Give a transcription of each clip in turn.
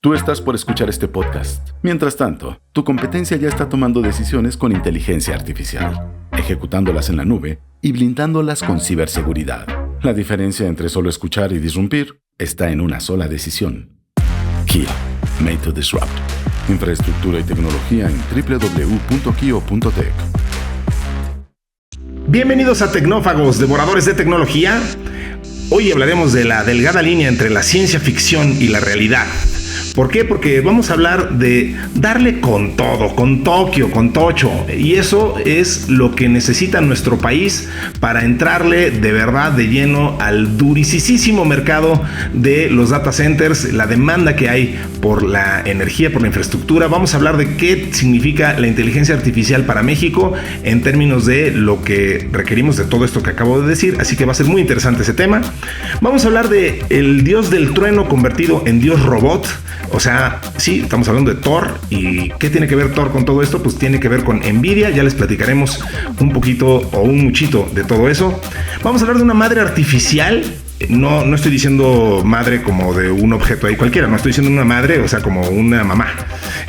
Tú estás por escuchar este podcast. Mientras tanto, tu competencia ya está tomando decisiones con inteligencia artificial, ejecutándolas en la nube y blindándolas con ciberseguridad. La diferencia entre solo escuchar y disrumpir está en una sola decisión. Kio, made to disrupt. Infraestructura y tecnología en www.kio.tech. Bienvenidos a Tecnófagos, devoradores de tecnología. Hoy hablaremos de la delgada línea entre la ciencia ficción y la realidad. ¿Por qué? Porque vamos a hablar de darle con todo, con Tokio, con Tocho. Y eso es lo que necesita nuestro país para entrarle de verdad de lleno al durisísimo mercado de los data centers, la demanda que hay por la energía, por la infraestructura. Vamos a hablar de qué significa la inteligencia artificial para México en términos de lo que requerimos de todo esto que acabo de decir. Así que va a ser muy interesante ese tema. Vamos a hablar de el dios del trueno convertido en dios robot. O sea, sí, estamos hablando de Thor. ¿Y qué tiene que ver Thor con todo esto? Pues tiene que ver con Nvidia. Ya les platicaremos un poquito o un muchito de todo eso. Vamos a hablar de una madre artificial. No estoy diciendo madre como de un objeto ahí cualquiera. No estoy diciendo una madre, o sea, como una mamá.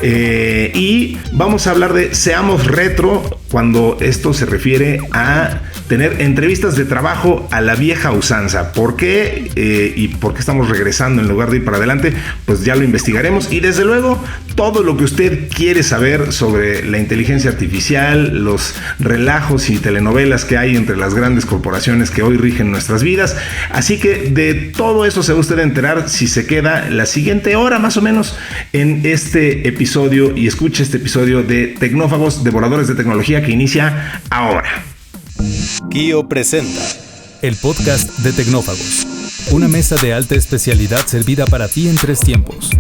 Y vamos a hablar de Seamos Retro cuando esto se refiere a tener entrevistas de trabajo a la vieja usanza. ¿Por qué? ¿Y por qué estamos regresando en lugar de ir para adelante? Pues ya lo investigaremos. Y desde luego, todo lo que usted quiere saber sobre la inteligencia artificial, los relajos y telenovelas que hay entre las grandes corporaciones que hoy rigen nuestras vidas. Así que de todo eso se va usted a enterar si se queda la siguiente hora más o menos en este episodio y escucha este episodio de Tecnófagos, devoradores de tecnología, que inicia ahora. Kio presenta el podcast de Tecnófagos, una mesa de alta especialidad servida para ti en 3 tiempos.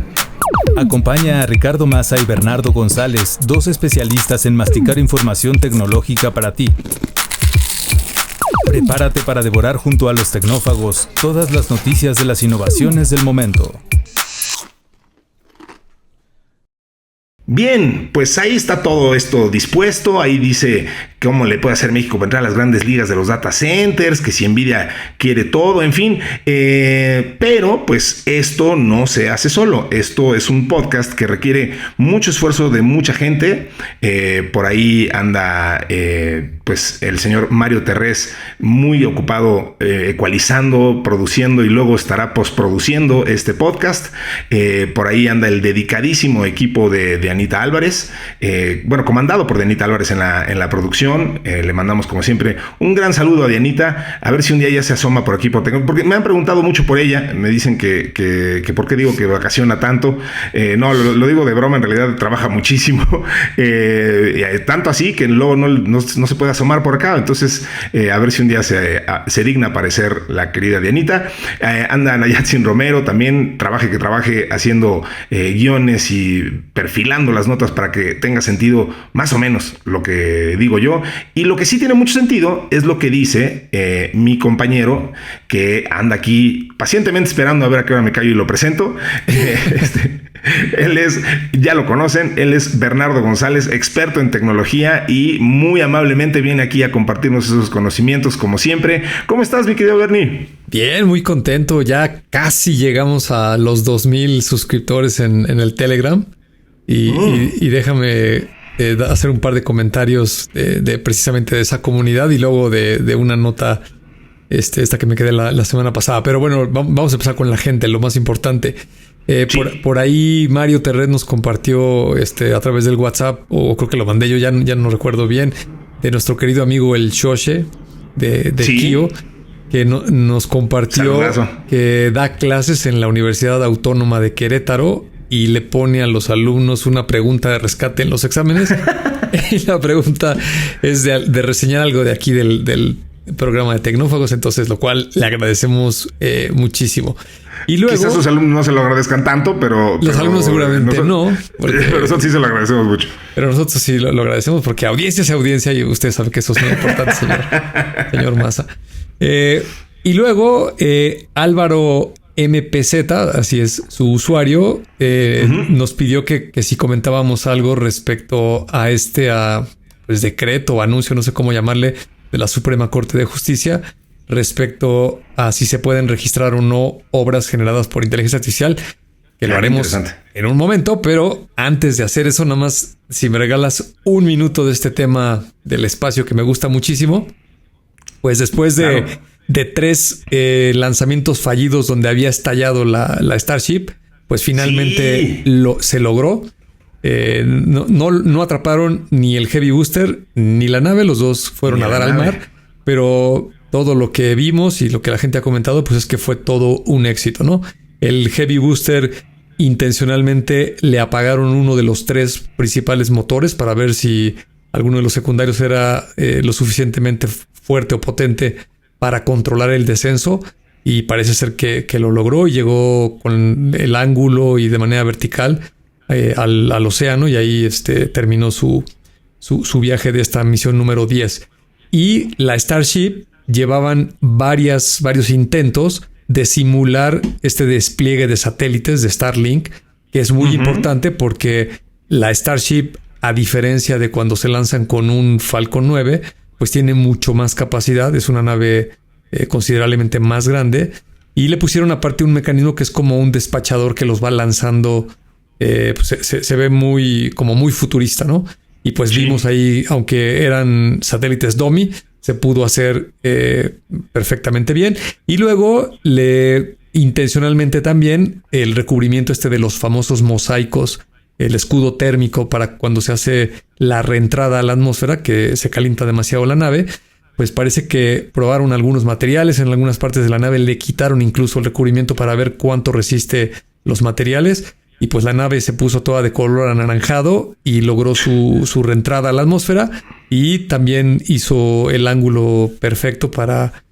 Acompaña a Ricardo Maza y Bernardo González, 2 especialistas en masticar información tecnológica para ti. Prepárate para devorar junto a los tecnófagos todas las noticias de las innovaciones del momento. Bien, pues ahí está todo esto dispuesto. Ahí dice cómo le puede hacer México para entrar a las grandes ligas de los data centers, que si Nvidia quiere todo, en fin. Pero pues esto no se hace solo. Esto es un podcast que requiere mucho esfuerzo de mucha gente. Por ahí anda pues el señor Mario Terrés muy ocupado ecualizando, produciendo y luego estará postproduciendo este podcast. Por ahí anda el dedicadísimo equipo de Anita Álvarez, comandado por Anita Álvarez en la producción. Le mandamos como siempre un gran saludo a Dianita, a ver si un día ella se asoma por aquí, porque me han preguntado mucho por ella, me dicen que por qué digo que vacaciona tanto. No, lo digo de broma, en realidad trabaja muchísimo, tanto así que luego no se puede asomar por acá. Entonces a ver si un día se digna aparecer la querida Dianita. Anda Nayatsin Romero, también trabaje haciendo guiones y perfilando las notas para que tenga sentido más o menos lo que digo yo. Y lo que sí tiene mucho sentido es lo que dice mi compañero, que anda aquí pacientemente esperando a ver a qué hora me callo y lo presento. Él es, ya lo conocen, él es Bernardo González, experto en tecnología, y muy amablemente viene aquí a compartirnos esos conocimientos como siempre. ¿Cómo estás, mi querido Bernie? Bien, muy contento. Ya casi llegamos a los 2,000 suscriptores en el Telegram. Y déjame hacer un par de comentarios de precisamente de esa comunidad y luego de una nota esta que me quedé la semana pasada. Pero bueno, vamos a empezar con la gente, lo más importante. Sí. Por ahí Mario Terrés nos compartió a través del WhatsApp, o creo que lo mandé yo, ya no recuerdo bien, de nuestro querido amigo el Shoshe de sí. Kio, que nos compartió Saludazo. Que da clases en la Universidad Autónoma de Querétaro y le pone a los alumnos una pregunta de rescate en los exámenes. Y la pregunta es de reseñar algo de aquí del programa de Tecnófagos, entonces lo cual le agradecemos muchísimo. Y luego, quizás sus alumnos no se lo agradezcan tanto, pero los alumnos seguramente no. Pero nosotros sí se lo agradecemos mucho. Pero nosotros sí lo agradecemos porque audiencia es audiencia y usted sabe que eso es muy importante, señor Maza. Y luego Álvaro MPZ, así es su usuario, nos pidió que si comentábamos algo respecto a decreto o anuncio, no sé cómo llamarle, de la Suprema Corte de Justicia respecto a si se pueden registrar o no obras generadas por inteligencia artificial, que lo haremos en un momento, pero antes de hacer eso, nada más, si me regalas un minuto de este tema del espacio que me gusta muchísimo, pues después de 3 lanzamientos fallidos donde había estallado la Starship, pues finalmente se logró. No atraparon ni el Heavy Booster ni la nave, los dos fueron a dar al mar, pero todo lo que vimos y lo que la gente ha comentado, pues es que fue todo un éxito, ¿no? El Heavy Booster intencionalmente le apagaron uno de los 3 principales motores para ver si alguno de los secundarios era lo suficientemente fuerte o potente para controlar el descenso, y parece ser que lo logró y llegó con el ángulo y de manera vertical al océano, y ahí terminó su viaje de esta misión número 10. Y la Starship llevaban varios intentos de simular este despliegue de satélites de Starlink, que es muy importante porque la Starship, a diferencia de cuando se lanzan con un Falcon 9, pues tiene mucho más capacidad, es una nave considerablemente más grande, y le pusieron aparte un mecanismo que es como un despachador que los va lanzando, pues se ve muy futurista, ¿no? Y pues vimos ahí, aunque eran satélites dummy, se pudo hacer perfectamente bien. Y luego intencionalmente también el recubrimiento de los famosos mosaicos, el escudo térmico para cuando se hace la reentrada a la atmósfera, que se calienta demasiado la nave, pues parece que probaron algunos materiales en algunas partes de la nave, le quitaron incluso el recubrimiento para ver cuánto resiste los materiales, y pues la nave se puso toda de color anaranjado y logró su reentrada a la atmósfera, y también hizo el ángulo perfecto para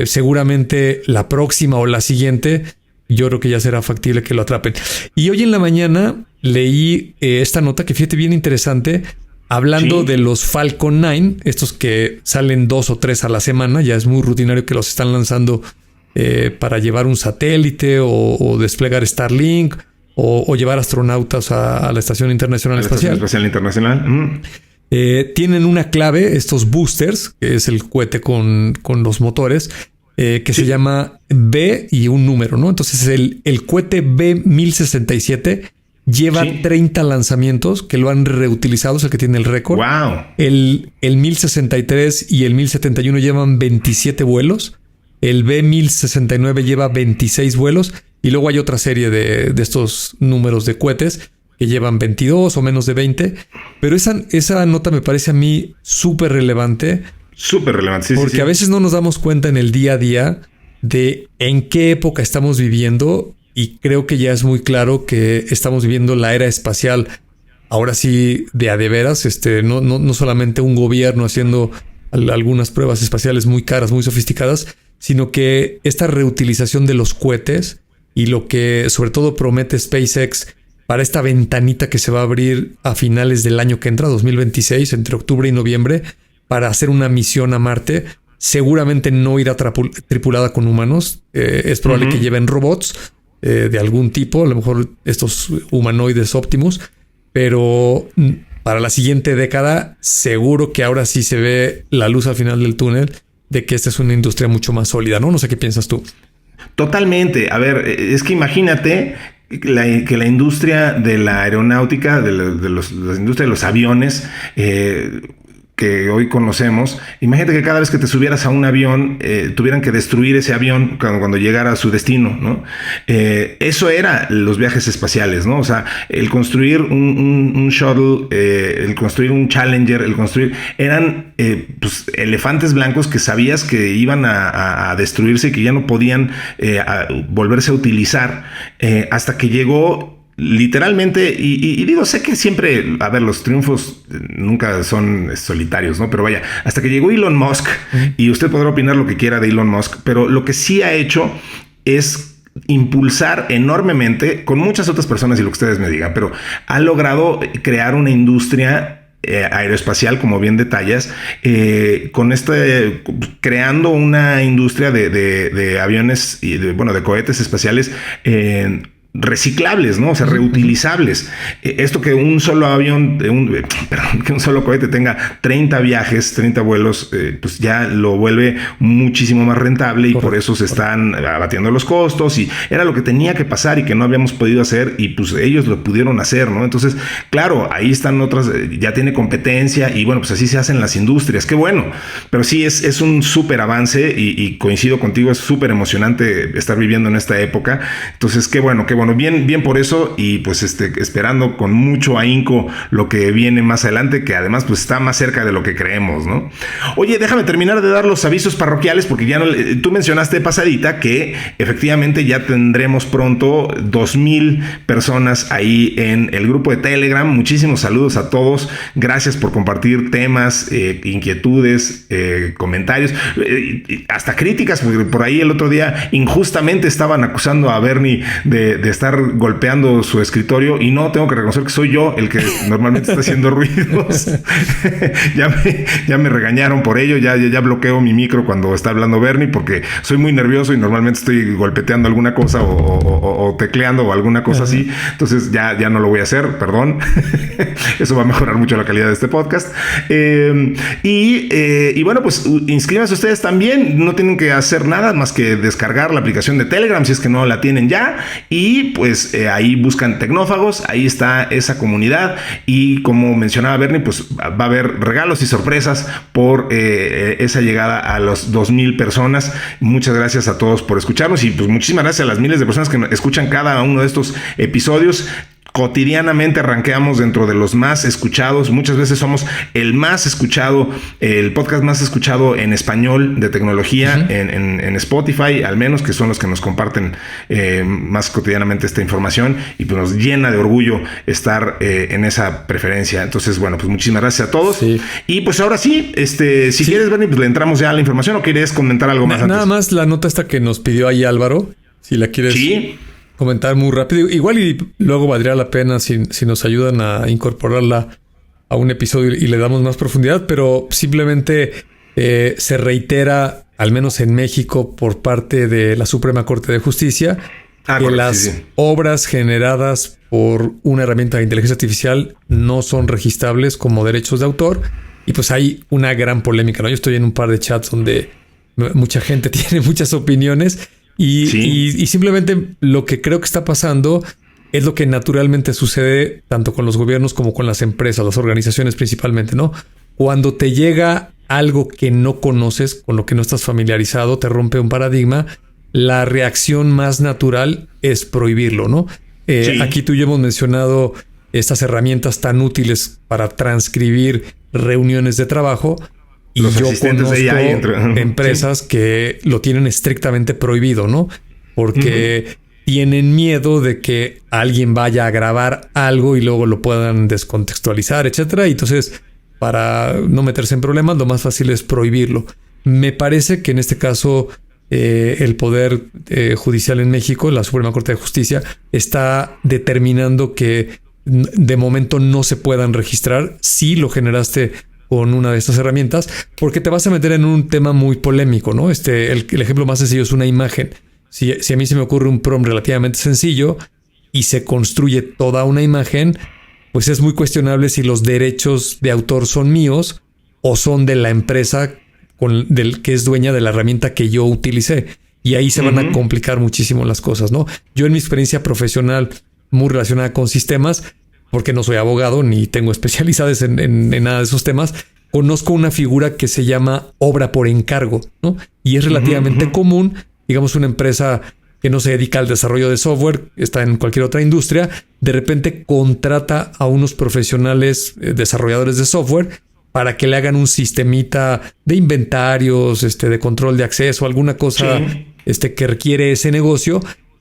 seguramente la próxima o la siguiente. Yo creo que ya será factible que lo atrapen. Y hoy en la mañana leí esta nota que, fíjate, bien interesante, hablando de los Falcon 9, estos que salen 2 o 3 a la semana. Ya es muy rutinario que los están lanzando para llevar un satélite o desplegar Starlink o llevar astronautas a la Estación Internacional Espacial. Estación Internacional. Tienen una clave, estos boosters, que es el cohete con los motores, que se llama B y un número, ¿no? Entonces el cohete B1067 lleva 30 lanzamientos que lo han reutilizado, es el que tiene el récord. ¡Wow! El 1063 y el 1071 llevan 27 vuelos. El B1069 lleva 26 vuelos. Y luego hay otra serie de estos números de cohetes que llevan 22 o menos de 20. Pero esa nota me parece a mí súper relevante. Súper relevante, sí. Porque a veces no nos damos cuenta en el día a día de en qué época estamos viviendo. Y creo que ya es muy claro que estamos viviendo la era espacial. Ahora sí, de a de veras, no solamente un gobierno haciendo algunas pruebas espaciales muy caras, muy sofisticadas, sino que esta reutilización de los cohetes y lo que sobre todo promete SpaceX para esta ventanita que se va a abrir a finales del año que entra, 2026, entre octubre y noviembre, para hacer una misión a Marte. Seguramente no irá tripulada con humanos. Es probable que lleven robots de algún tipo, a lo mejor estos humanoides Optimus, pero para la siguiente década seguro que ahora sí se ve la luz al final del túnel de que esta es una industria mucho más sólida, ¿no? No sé qué piensas tú. Totalmente. A ver, es que imagínate que la industria de la aeronáutica, la industria de los aviones, que hoy conocemos, imagínate que cada vez que te subieras a un avión tuvieran que destruir ese avión cuando llegara a su destino, ¿no? Eso era los viajes espaciales, ¿no? O sea, el construir un shuttle, el construir un Challenger, eran pues, elefantes blancos que sabías que iban a destruirse y que ya no podían volverse a utilizar hasta que llegó literalmente, y digo, sé que siempre, a ver, los triunfos nunca son solitarios, ¿no? Pero vaya, hasta que llegó Elon Musk, y usted podrá opinar lo que quiera de Elon Musk, pero lo que sí ha hecho es impulsar enormemente, con muchas otras personas y lo que ustedes me digan, pero ha logrado crear una industria aeroespacial, como bien detallas, con creando una industria de aviones y de cohetes espaciales reciclables, ¿no? O sea, reutilizables. Esto que un solo avión, que un solo cohete tenga 30 viajes, 30 vuelos, pues ya lo vuelve muchísimo más rentable y por eso se están abatiendo los costos y era lo que tenía que pasar y que no habíamos podido hacer y pues ellos lo pudieron hacer, ¿no? Entonces, claro, ahí están otras, ya tiene competencia y bueno, pues así se hacen las industrias, qué bueno, pero sí es un súper avance y coincido contigo, es súper emocionante estar viviendo en esta época, entonces qué bueno, bien por eso y pues esperando con mucho ahínco lo que viene más adelante, que además pues está más cerca de lo que creemos, ¿no? Oye, déjame terminar de dar los avisos parroquiales porque ya tú mencionaste pasadita que efectivamente ya tendremos pronto 2,000 personas ahí en el grupo de Telegram. Muchísimos saludos a todos, gracias por compartir temas, inquietudes, comentarios, hasta críticas, porque por ahí el otro día injustamente estaban acusando a Bernie de estar golpeando su escritorio y no, tengo que reconocer que soy yo el que normalmente está haciendo ruidos. ya me regañaron por ello, ya bloqueo mi micro cuando está hablando Bernie porque soy muy nervioso y normalmente estoy golpeteando alguna cosa o tecleando o alguna cosa así, entonces ya no lo voy a hacer, perdón. Eso va a mejorar mucho la calidad de este podcast. Y bueno, pues inscríbanse ustedes también, no tienen que hacer nada más que descargar la aplicación de Telegram si es que no la tienen ya y pues ahí buscan Tecnófagos, ahí está esa comunidad y como mencionaba Bernie, pues va a haber regalos y sorpresas por esa llegada a los 2,000 personas. Muchas gracias a todos por escucharnos y pues muchísimas gracias a las miles de personas que escuchan cada uno de estos episodios. Cotidianamente rankeamos dentro de los más escuchados. Muchas veces somos el más escuchado, el podcast más escuchado en español de tecnología en Spotify, al menos, que son los que nos comparten más cotidianamente esta información y pues nos llena de orgullo estar en esa preferencia. Entonces, bueno, pues muchísimas gracias a todos. Sí. Y pues ahora sí, si quieres, Bernie, pues le entramos ya a la información o quieres comentar algo más antes. Nada más la nota esta que nos pidió ahí Álvaro, si la quieres... Sí. Comentar muy rápido. Igual y luego valdría la pena si nos ayudan a incorporarla a un episodio y le damos más profundidad, pero simplemente se reitera, al menos en México, por parte de la Suprema Corte de Justicia, que las obras generadas por una herramienta de inteligencia artificial no son registrables como derechos de autor. Y pues hay una gran polémica, ¿no? Yo estoy en un par de chats donde mucha gente tiene muchas opiniones. Y simplemente lo que creo que está pasando es lo que naturalmente sucede tanto con los gobiernos como con las empresas, las organizaciones principalmente, ¿no? Cuando te llega algo que no conoces, con lo que no estás familiarizado, te rompe un paradigma, la reacción más natural es prohibirlo, ¿no? Aquí tú y yo hemos mencionado estas herramientas tan útiles para transcribir reuniones de trabajo. Y yo conozco empresas que lo tienen estrictamente prohibido, ¿no? Porque tienen miedo de que alguien vaya a grabar algo y luego lo puedan descontextualizar, etcétera. Y entonces, para no meterse en problemas, lo más fácil es prohibirlo. Me parece que en este caso el Poder Judicial en México, la Suprema Corte de Justicia, está determinando que de momento no se puedan registrar si lo generaste con una de estas herramientas, porque te vas a meter en un tema muy polémico, ¿no? El ejemplo más sencillo es una imagen. Si a mí se me ocurre un prompt relativamente sencillo y se construye toda una imagen, pues es muy cuestionable si los derechos de autor son míos o son de la empresa que es dueña de la herramienta que yo utilicé. Y ahí se van a complicar muchísimo las cosas, ¿no? Yo en mi experiencia profesional muy relacionada con sistemas, porque no soy abogado ni tengo especialidades en nada de esos temas, conozco una figura que se llama obra por encargo, ¿no? Y es relativamente común, digamos, una empresa que no se dedica al desarrollo de software, está en cualquier otra industria, de repente contrata a unos profesionales desarrolladores de software para que le hagan un sistemita de inventarios, de control de acceso, alguna cosa que requiere ese negocio.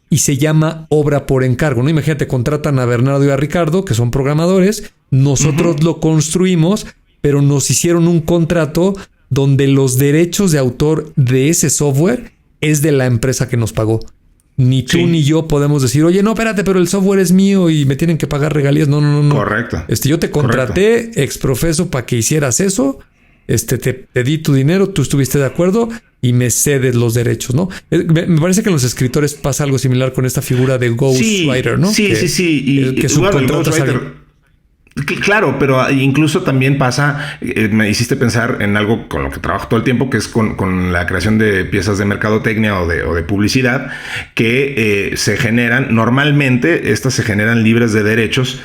Y se llama obra por encargo, ¿no? Imagínate, contratan a Bernardo y a Ricardo, que son programadores, nosotros lo construimos, pero nos hicieron un contrato donde los derechos de autor de ese software es de la empresa que nos pagó. Ni tú ni yo podemos decir, oye, no, espérate, pero el software es mío y me tienen que pagar regalías. No. Correcto. Yo te contraté ex profeso para que hicieras eso te di tu dinero, tú estuviste de acuerdo y me cedes los derechos, ¿no? Me parece que en los escritores pasa algo similar con esta figura de ghostwriter, ¿no? Sí. Que subcontratas a alguien. Claro, pero incluso también pasa, me hiciste pensar en algo con lo que trabajo todo el tiempo, que es con la creación de piezas de mercadotecnia o de publicidad, que se generan, normalmente estas se generan libres de derechos,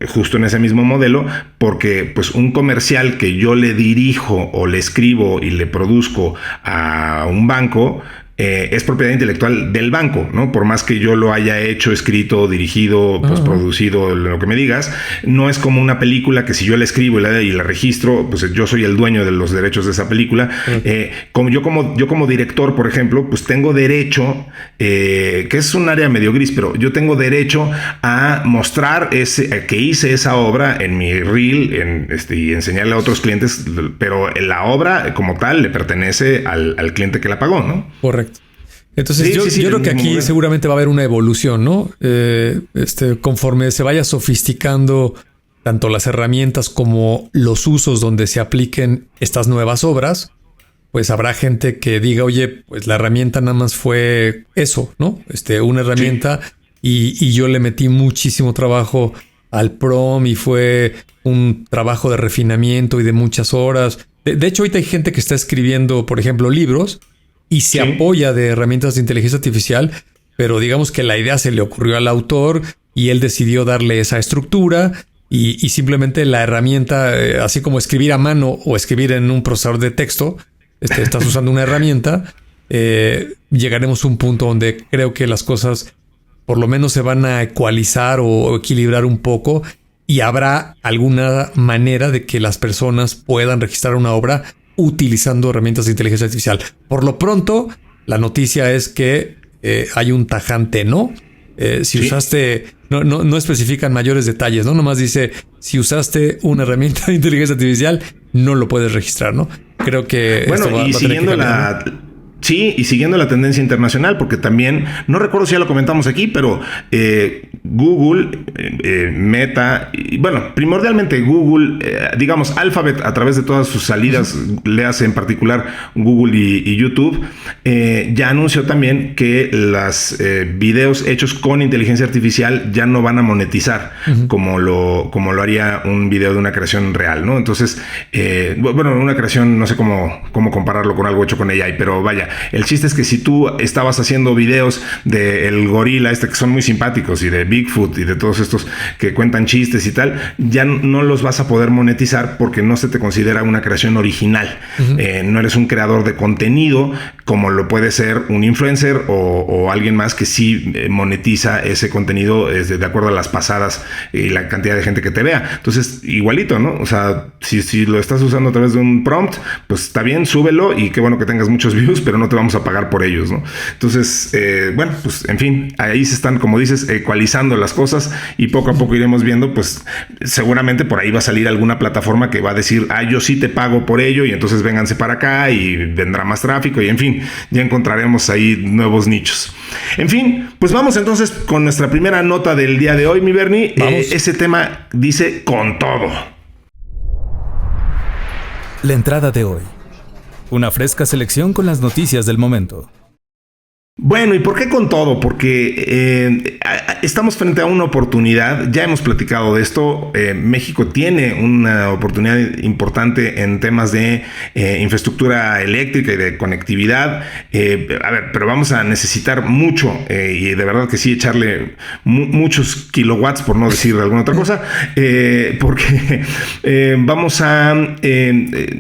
justo en ese mismo modelo, porque pues un comercial que yo le dirijo o le escribo y le produzco a un banco, es propiedad intelectual del banco, ¿no? Por más que yo lo haya hecho, escrito, dirigido, pues producido, lo que me digas, no es como una película que si yo la escribo y la registro, pues yo soy el dueño de los derechos de esa película. Yo como director, por ejemplo, pues tengo derecho, que es un área medio gris, pero yo tengo derecho a mostrar que hice esa obra en mi reel y enseñarle a otros clientes, pero la obra como tal le pertenece al cliente que la pagó, ¿no? Correcto. Entonces yo creo que aquí seguramente va a haber una evolución, ¿no? Conforme se vaya sofisticando tanto las herramientas como los usos donde se apliquen estas nuevas obras, pues habrá gente que diga, oye, pues la herramienta nada más fue eso, ¿no? Una herramienta y yo le metí muchísimo trabajo al prom y fue un trabajo de refinamiento y de muchas horas. De hecho, ahorita hay gente que está escribiendo, por ejemplo, libros y se apoya de herramientas de inteligencia artificial, pero digamos que la idea se le ocurrió al autor y él decidió darle esa estructura y simplemente la herramienta, así como escribir a mano o escribir en un procesador de texto, estás usando una herramienta, llegaremos a un punto donde creo que las cosas por lo menos se van a ecualizar o equilibrar un poco y habrá alguna manera de que las personas puedan registrar una obra utilizando herramientas de inteligencia artificial. Por lo pronto, la noticia es que hay un tajante no. Si usaste, no especifican mayores detalles, ¿no? Nomás dice, si usaste una herramienta de inteligencia artificial, no lo puedes registrar, ¿no? Creo que esto va a tener que cambiar, ¿no? Sí, y siguiendo la tendencia internacional, porque también, no recuerdo si ya lo comentamos aquí, pero Google, Meta, y bueno, primordialmente Google, digamos Alphabet a través de todas sus salidas, le hace en particular Google y YouTube, ya anunció también que los videos hechos con inteligencia artificial ya no van a monetizar como lo haría un video de una creación real, ¿no? Entonces, una creación, no sé cómo compararlo con algo hecho con AI, pero vaya, el chiste es que si tú estabas haciendo videos del gorila que son muy simpáticos y de Bigfoot y de todos estos que cuentan chistes y tal, ya no los vas a poder monetizar porque no se te considera una creación original. No eres un creador de contenido como lo puede ser un influencer o alguien más que sí monetiza ese contenido de acuerdo a las pasadas y la cantidad de gente que te vea. Entonces, igualito, ¿no? O sea, si lo estás usando a través de un prompt, pues está bien, súbelo y qué bueno que tengas muchos views, pero no te vamos a pagar por ellos, ¿no? Entonces, pues en fin, ahí se están, como dices, ecualizando las cosas y poco a poco iremos viendo, pues seguramente por ahí va a salir alguna plataforma que va a decir, yo sí te pago por ello y entonces vénganse para acá y vendrá más tráfico y en fin, ya encontraremos ahí nuevos nichos. En fin, pues vamos entonces con nuestra primera nota del día de hoy, mi Bernie. Ese tema dice con todo. La entrada de hoy. Una fresca selección con las noticias del momento. Bueno, ¿y por qué con todo? Porque estamos frente a una oportunidad, ya hemos platicado de esto, México tiene una oportunidad importante en temas de infraestructura eléctrica y de conectividad, pero vamos a necesitar mucho y de verdad que sí, echarle muchos kilowatts, por no decir alguna otra cosa, porque vamos a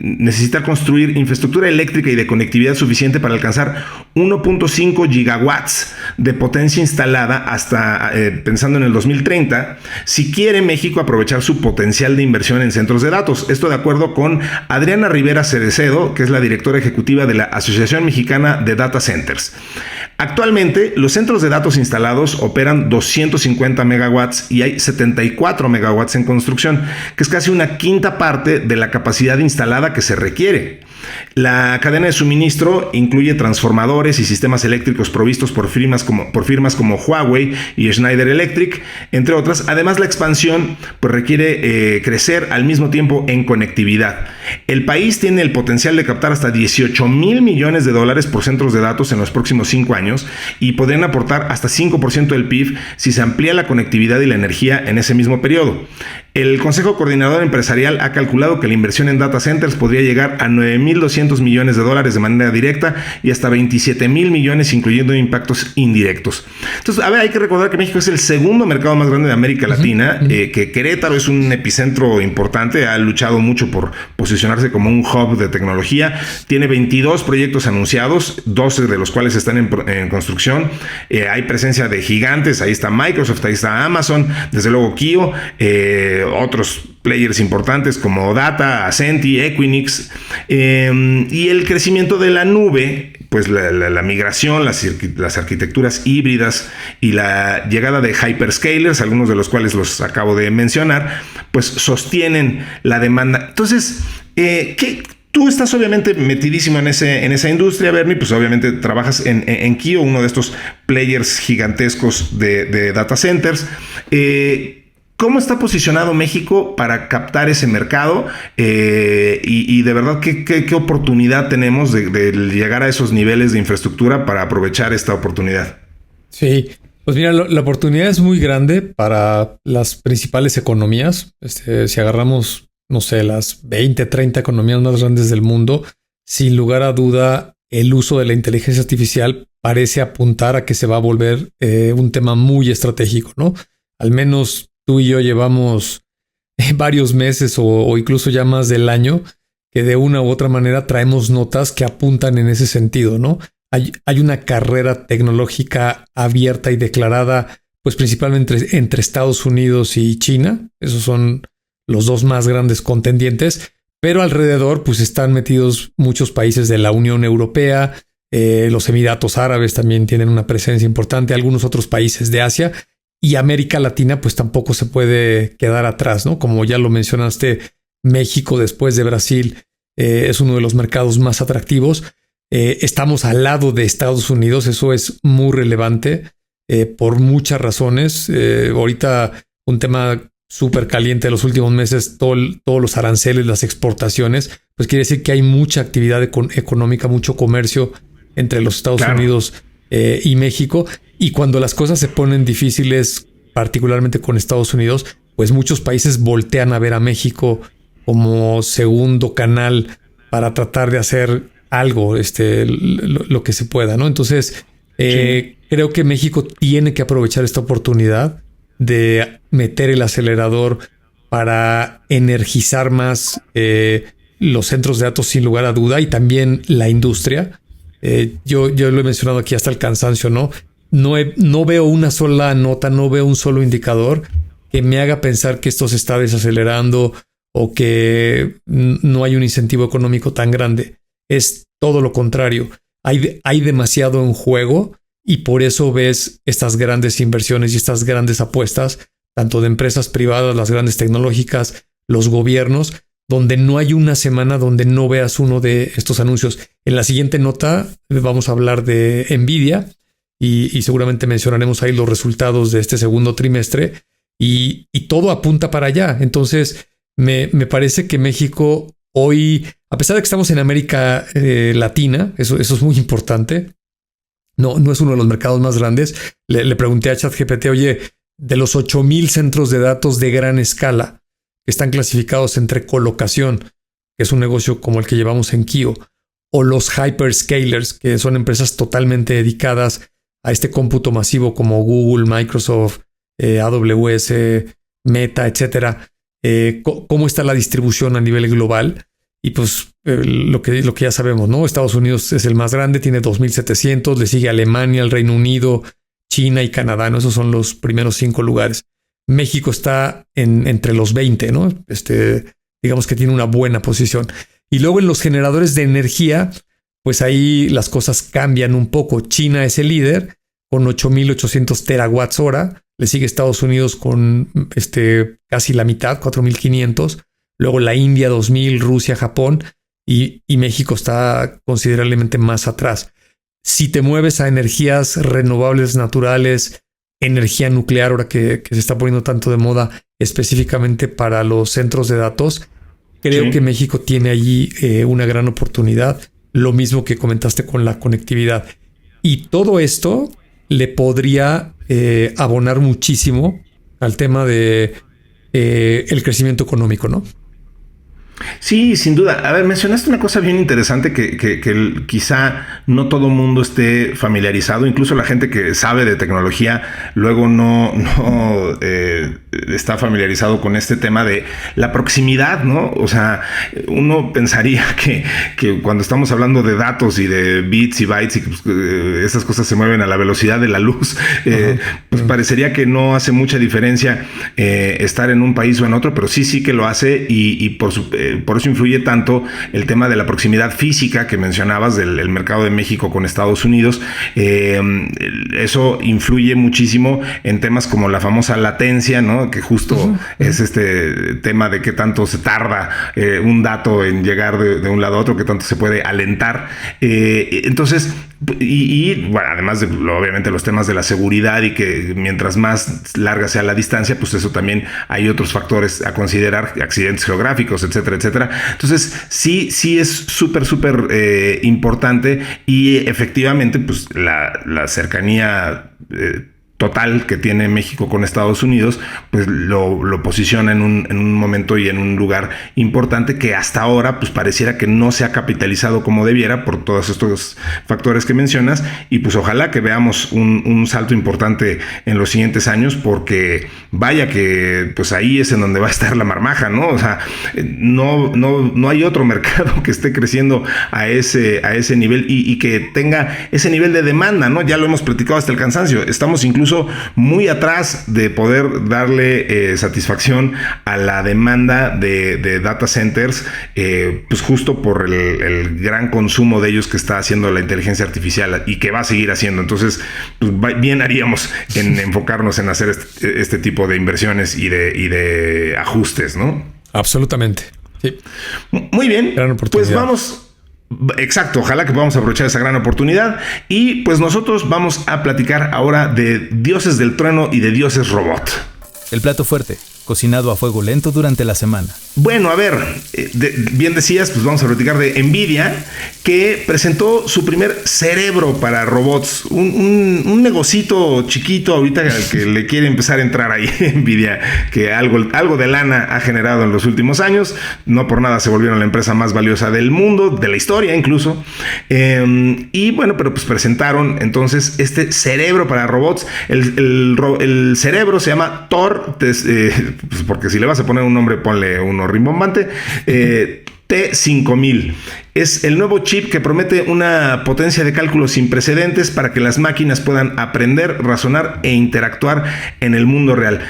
necesitar construir infraestructura eléctrica y de conectividad suficiente para alcanzar 1.5 gigawatts de potencia instalada hasta pensando en el 2030, si quiere México aprovechar su potencial de inversión en centros de datos. Esto de acuerdo con Adriana Rivera Cerecedo, que es la directora ejecutiva de la Asociación Mexicana de Data Centers. Actualmente, los centros de datos instalados operan 250 megawatts y hay 74 megawatts en construcción, que es casi una quinta parte de la capacidad instalada que se requiere. La cadena de suministro incluye transformadores y sistemas eléctricos provistos por firmas como Huawei y Schneider Electric, entre otras. Además, la expansión pues, requiere crecer al mismo tiempo en conectividad. El país tiene el potencial de captar hasta $18,000 millones por centros de datos en los próximos 5 años y podrían aportar hasta 5% del PIB si se amplía la conectividad y la energía en ese mismo periodo. El Consejo Coordinador Empresarial ha calculado que la inversión en data centers podría llegar a $9,200 millones de manera directa y hasta $27,000 millones incluyendo impactos indirectos. Entonces, a ver, hay que recordar que México es el segundo mercado más grande de América Latina, que Querétaro es un epicentro importante, ha luchado mucho por posicionarse como un hub de tecnología, tiene 22 proyectos anunciados, 12 de los cuales están en construcción, hay presencia de gigantes, ahí está Microsoft, ahí está Amazon, desde luego Kio, otros players importantes como Data, Ascenti, Equinix, y el crecimiento de la nube, pues la migración, las arquitecturas híbridas y la llegada de hyperscalers, algunos de los cuales los acabo de mencionar, pues sostienen la demanda. Entonces, tú estás obviamente metidísimo en esa industria, Bernie, pues obviamente trabajas en Kio, uno de estos players gigantescos de data centers. ¿Cómo está posicionado México para captar ese mercado? Y de verdad, ¿qué oportunidad tenemos de llegar a esos niveles de infraestructura para aprovechar esta oportunidad? Sí, pues mira, la oportunidad es muy grande para las principales economías. Si agarramos, no sé, las 20, 30 economías más grandes del mundo, sin lugar a duda, el uso de la inteligencia artificial parece apuntar a que se va a volver un tema muy estratégico, ¿no? Al menos tú y yo llevamos varios meses o incluso ya más del año que de una u otra manera traemos notas que apuntan en ese sentido, ¿no? Hay una carrera tecnológica abierta y declarada, pues principalmente entre Estados Unidos y China. Esos son los dos más grandes contendientes, pero alrededor pues están metidos muchos países de la Unión Europea, los Emiratos Árabes también tienen una presencia importante, algunos otros países de Asia. Y América Latina pues tampoco se puede quedar atrás, ¿no? Como ya lo mencionaste, México después de Brasil es uno de los mercados más atractivos. Estamos al lado de Estados Unidos, eso es muy relevante por muchas razones. Ahorita un tema súper caliente de los últimos meses, todos los aranceles, las exportaciones, pues quiere decir que hay mucha actividad económica, mucho comercio entre los Estados Unidos y México. Y cuando las cosas se ponen difíciles, particularmente con Estados Unidos, pues muchos países voltean a ver a México como segundo canal para tratar de hacer algo, lo que se pueda, ¿no? Entonces, creo que México tiene que aprovechar esta oportunidad de meter el acelerador para energizar más los centros de datos sin lugar a duda y también la industria. Yo lo he mencionado aquí hasta el cansancio, ¿no? No veo una sola nota, no veo un solo indicador que me haga pensar que esto se está desacelerando o que no hay un incentivo económico tan grande. Es todo lo contrario. Hay demasiado en juego y por eso ves estas grandes inversiones y estas grandes apuestas, tanto de empresas privadas, las grandes tecnológicas, los gobiernos, donde no hay una semana donde no veas uno de estos anuncios. En la siguiente nota vamos a hablar de Nvidia y seguramente mencionaremos ahí los resultados de este segundo trimestre y todo apunta para allá. Entonces me parece que México hoy, a pesar de que estamos en América Latina, eso es muy importante, no es uno de los mercados más grandes. Le pregunté a ChatGPT, oye, de los 8,000 centros de datos de gran escala que están clasificados entre colocación, que es un negocio como el que llevamos en Kio, o los hyperscalers, que son empresas totalmente dedicadas a este cómputo masivo como Google, Microsoft, AWS, Meta, etcétera. ¿Cómo está la distribución a nivel global? Y pues lo que ya sabemos, ¿no? Estados Unidos es el más grande, tiene 2,700, le sigue Alemania, el Reino Unido, China y Canadá, ¿no? Esos son los primeros 5 lugares. México está entre los 20, ¿no? Digamos que tiene una buena posición. Y luego en los generadores de energía, pues ahí las cosas cambian un poco. China es el líder con 8,800 terawatts hora. Le sigue Estados Unidos con casi la mitad, 4,500. Luego la India, 2,000, Rusia, Japón. y México está considerablemente más atrás. Si te mueves a energías renovables naturales, energía nuclear, ahora que se está poniendo tanto de moda específicamente para los centros de datos, creo que México tiene allí una gran oportunidad. Lo mismo que comentaste con la conectividad. Y todo esto le podría abonar muchísimo al tema de el crecimiento económico, ¿no? Sí, sin duda. A ver, mencionaste una cosa bien interesante que quizá no todo mundo esté familiarizado, incluso la gente que sabe de tecnología luego no está familiarizado con este tema de la proximidad, ¿no? O sea, uno pensaría que cuando estamos hablando de datos y de bits y bytes y pues, esas cosas se mueven a la velocidad de la luz, pues parecería que no hace mucha diferencia estar en un país o en otro, pero sí que lo hace y por eso influye tanto el tema de la proximidad física que mencionabas del mercado de México con Estados Unidos. Eso influye muchísimo en temas como la famosa latencia, ¿no? Que justo es este tema de qué tanto se tarda un dato en llegar de un lado a otro, qué tanto se puede alentar. Entonces, bueno, además de obviamente los temas de la seguridad y que mientras más larga sea la distancia, pues eso también hay otros factores a considerar, accidentes geográficos, etcétera. Entonces, sí es súper importante y efectivamente, pues la cercanía total que tiene México con Estados Unidos, pues lo posiciona en un momento y en un lugar importante que hasta ahora pues pareciera que no se ha capitalizado como debiera por todos estos factores que mencionas, y pues ojalá que veamos un salto importante en los siguientes años, porque vaya que pues ahí es en donde va a estar la marmaja, ¿no? O sea, no hay otro mercado que esté creciendo a ese nivel y que tenga ese nivel de demanda, ¿no? Ya lo hemos platicado hasta el cansancio, estamos incluso muy atrás de poder darle satisfacción a la demanda de data centers, pues justo por el gran consumo de ellos que está haciendo la inteligencia artificial y que va a seguir haciendo. Entonces, pues bien haríamos en enfocarnos en hacer este tipo de inversiones y de ajustes, ¿no? Absolutamente. Sí. Muy bien. Gran oportunidad. Pues vamos. Exacto, ojalá que podamos aprovechar esa gran oportunidad y pues nosotros vamos a platicar ahora de dioses del trueno y de dioses robot. El plato fuerte, cocinado a fuego lento durante la semana. Bueno, a ver, bien decías, pues vamos a platicar de NVIDIA, que presentó su primer cerebro para robots, un negocito chiquito ahorita que le quiere empezar a entrar ahí NVIDIA, que algo de lana ha generado en los últimos años, no por nada se volvieron la empresa más valiosa del mundo, de la historia incluso, y bueno, pero pues presentaron entonces este cerebro para robots. El cerebro se llama Thor, pues porque si le vas a poner un nombre, ponle uno rimbombante. T5000 es el nuevo chip que promete una potencia de cálculo sin precedentes para que las máquinas puedan aprender, razonar e interactuar en el mundo real.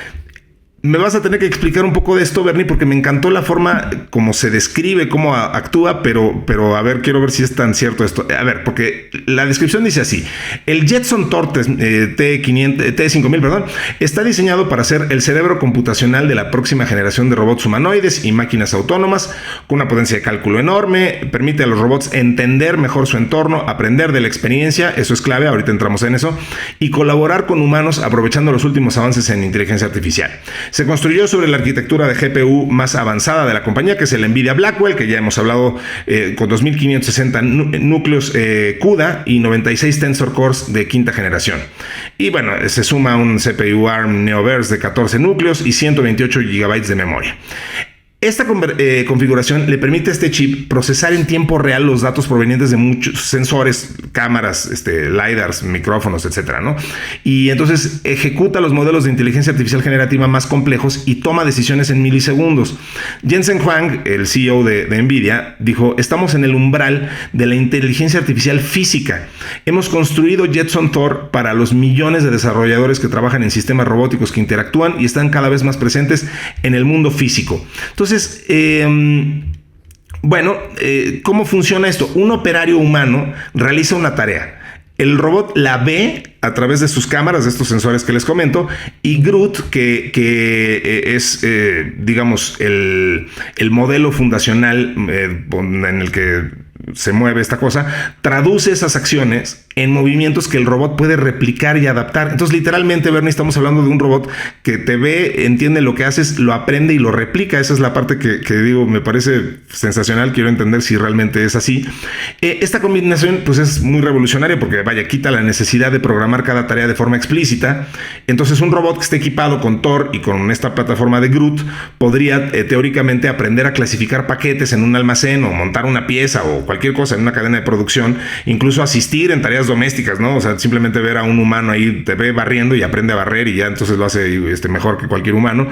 Me vas a tener que explicar un poco de esto, Bernie, porque me encantó la forma como se describe, cómo actúa, pero a ver, quiero ver si es tan cierto esto. A ver, porque la descripción dice así: el Jetson Thor T5000, perdón, está diseñado para ser el cerebro computacional de la próxima generación de robots humanoides y máquinas autónomas, con una potencia de cálculo enorme. Permite a los robots entender mejor su entorno, aprender de la experiencia, eso es clave, ahorita entramos en eso, y colaborar con humanos aprovechando los últimos avances en inteligencia artificial. Se construyó sobre la arquitectura de GPU más avanzada de la compañía, que es el NVIDIA Blackwell, que ya hemos hablado, con 2560 núcleos CUDA y 96 Tensor Cores de quinta generación. Y bueno, se suma un CPU ARM Neoverse de 14 núcleos y 128 GB de memoria. Esta configuración le permite a este chip procesar en tiempo real los datos provenientes de muchos sensores, cámaras, LiDARs, micrófonos, etcétera, ¿no? Y entonces ejecuta los modelos de inteligencia artificial generativa más complejos y toma decisiones en milisegundos. Jensen Huang, el CEO de NVIDIA, dijo: estamos en el umbral de la inteligencia artificial física. Hemos construido Jetson Thor para los millones de desarrolladores que trabajan en sistemas robóticos que interactúan y están cada vez más presentes en el mundo físico. Entonces, ¿cómo funciona esto? Un operario humano realiza una tarea. El robot la ve a través de sus cámaras, de estos sensores que les comento, y Groot, que es, digamos, el modelo fundacional en el que se mueve esta cosa, traduce esas acciones en movimientos que el robot puede replicar y adaptar. Entonces, literalmente, Bernie, estamos hablando de un robot que te ve, entiende lo que haces, lo aprende y lo replica. Esa es la parte que digo, me parece sensacional. Quiero entender si realmente es así. Esta combinación, pues, es muy revolucionaria porque, vaya, quita la necesidad de programar cada tarea de forma explícita. Entonces, un robot que esté equipado con Thor y con esta plataforma de Groot podría, teóricamente, aprender a clasificar paquetes en un almacén o montar una pieza o cualquier cosa en una cadena de producción, incluso asistir en tareas domésticas, ¿no? O sea, simplemente ver a un humano ahí, te ve barriendo y aprende a barrer y ya entonces lo hace mejor que cualquier humano.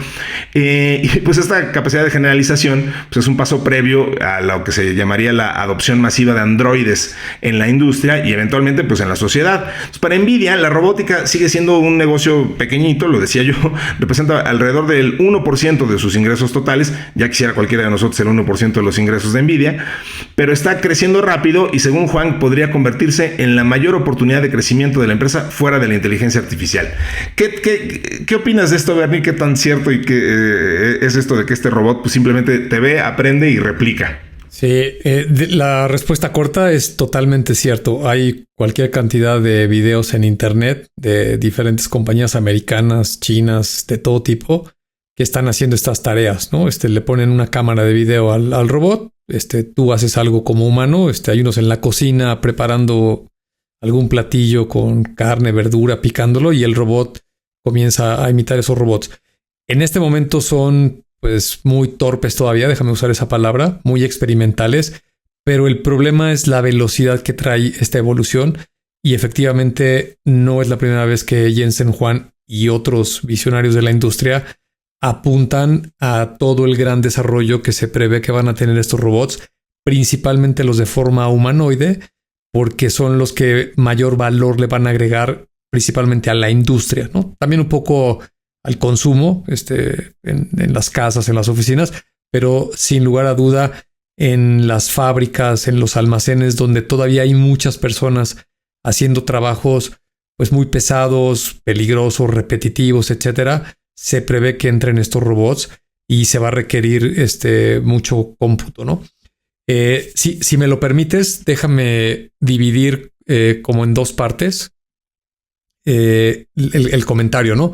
Y pues esta capacidad de generalización pues es un paso previo a lo que se llamaría la adopción masiva de androides en la industria y eventualmente pues en la sociedad. Entonces, para Nvidia, la robótica sigue siendo un negocio pequeñito, lo decía yo, representa alrededor del 1% de sus ingresos totales. Ya quisiera cualquiera de nosotros el 1% de los ingresos de Nvidia, pero está creciendo rápido y, según Juan, podría convertirse en la mayor oportunidad de crecimiento de la empresa fuera de la inteligencia artificial. ¿Qué opinas de esto, Bernie? ¿Qué tan cierto y qué es esto de que este robot pues simplemente te ve, aprende y replica? Sí, la respuesta corta es totalmente cierto. Hay cualquier cantidad de videos en internet de diferentes compañías americanas, chinas, de todo tipo, que están haciendo estas tareas, ¿no? Le ponen una cámara de video al robot. Tú haces algo como humano. Hay unos en la cocina preparando algún platillo con carne, verdura, picándolo, y el robot comienza a imitar esos robots. En este momento son pues muy torpes todavía, déjame usar esa palabra, muy experimentales, pero el problema es la velocidad que trae esta evolución, y efectivamente no es la primera vez que Jensen Huang y otros visionarios de la industria apuntan a todo el gran desarrollo que se prevé que van a tener estos robots, principalmente los de forma humanoide, porque son los que mayor valor le van a agregar principalmente a la industria, ¿no? También un poco al consumo, en las casas, en las oficinas, pero sin lugar a duda en las fábricas, en los almacenes, donde todavía hay muchas personas haciendo trabajos pues muy pesados, peligrosos, repetitivos, etcétera. Se prevé que entren estos robots y se va a requerir mucho cómputo, ¿no? Si me lo permites, déjame dividir como en dos partes el comentario, ¿no?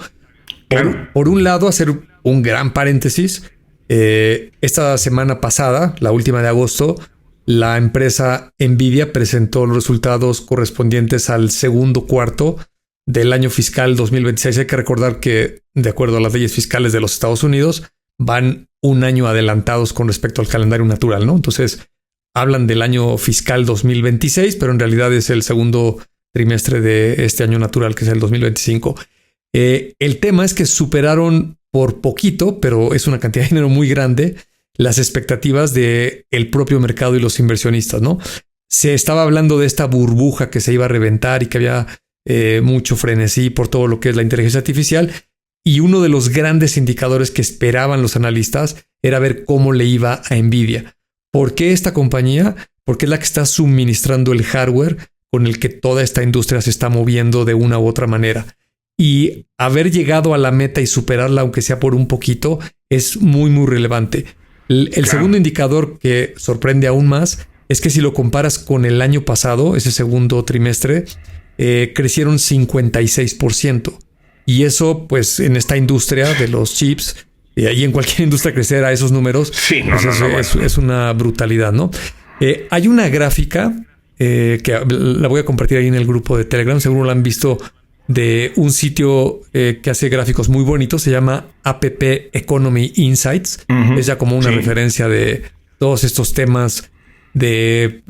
Por un lado, hacer un gran paréntesis. Esta semana pasada, la última de agosto, la empresa Nvidia presentó los resultados correspondientes al segundo cuarto del año fiscal 2026. Hay que recordar que, de acuerdo a las leyes fiscales de los Estados Unidos, van un año adelantados con respecto al calendario natural, ¿no? Entonces, hablan del año fiscal 2026, pero en realidad es el segundo trimestre de este año natural, que es el 2025. El tema es que superaron por poquito, pero es una cantidad de dinero muy grande, las expectativas del propio mercado y los inversionistas, ¿no? Se estaba hablando de esta burbuja que se iba a reventar y que había mucho frenesí por todo lo que es la inteligencia artificial, y uno de los grandes indicadores que esperaban los analistas era ver cómo le iba a Nvidia. ¿Por qué esta compañía? Porque es la que está suministrando el hardware con el que toda esta industria se está moviendo de una u otra manera. Y haber llegado a la meta y superarla, aunque sea por un poquito, es muy, muy relevante. El segundo indicador que sorprende aún más es que si lo comparas con el año pasado, ese segundo trimestre, crecieron 56%. Y eso, pues, en esta industria de los chips, y en cualquier industria crecer a esos números, sí, es una brutalidad, ¿no? Hay una gráfica que la voy a compartir ahí en el grupo de Telegram, seguro la han visto, de un sitio que hace gráficos muy bonitos, se llama App Economy Insights. Es ya como una referencia de todos estos temas de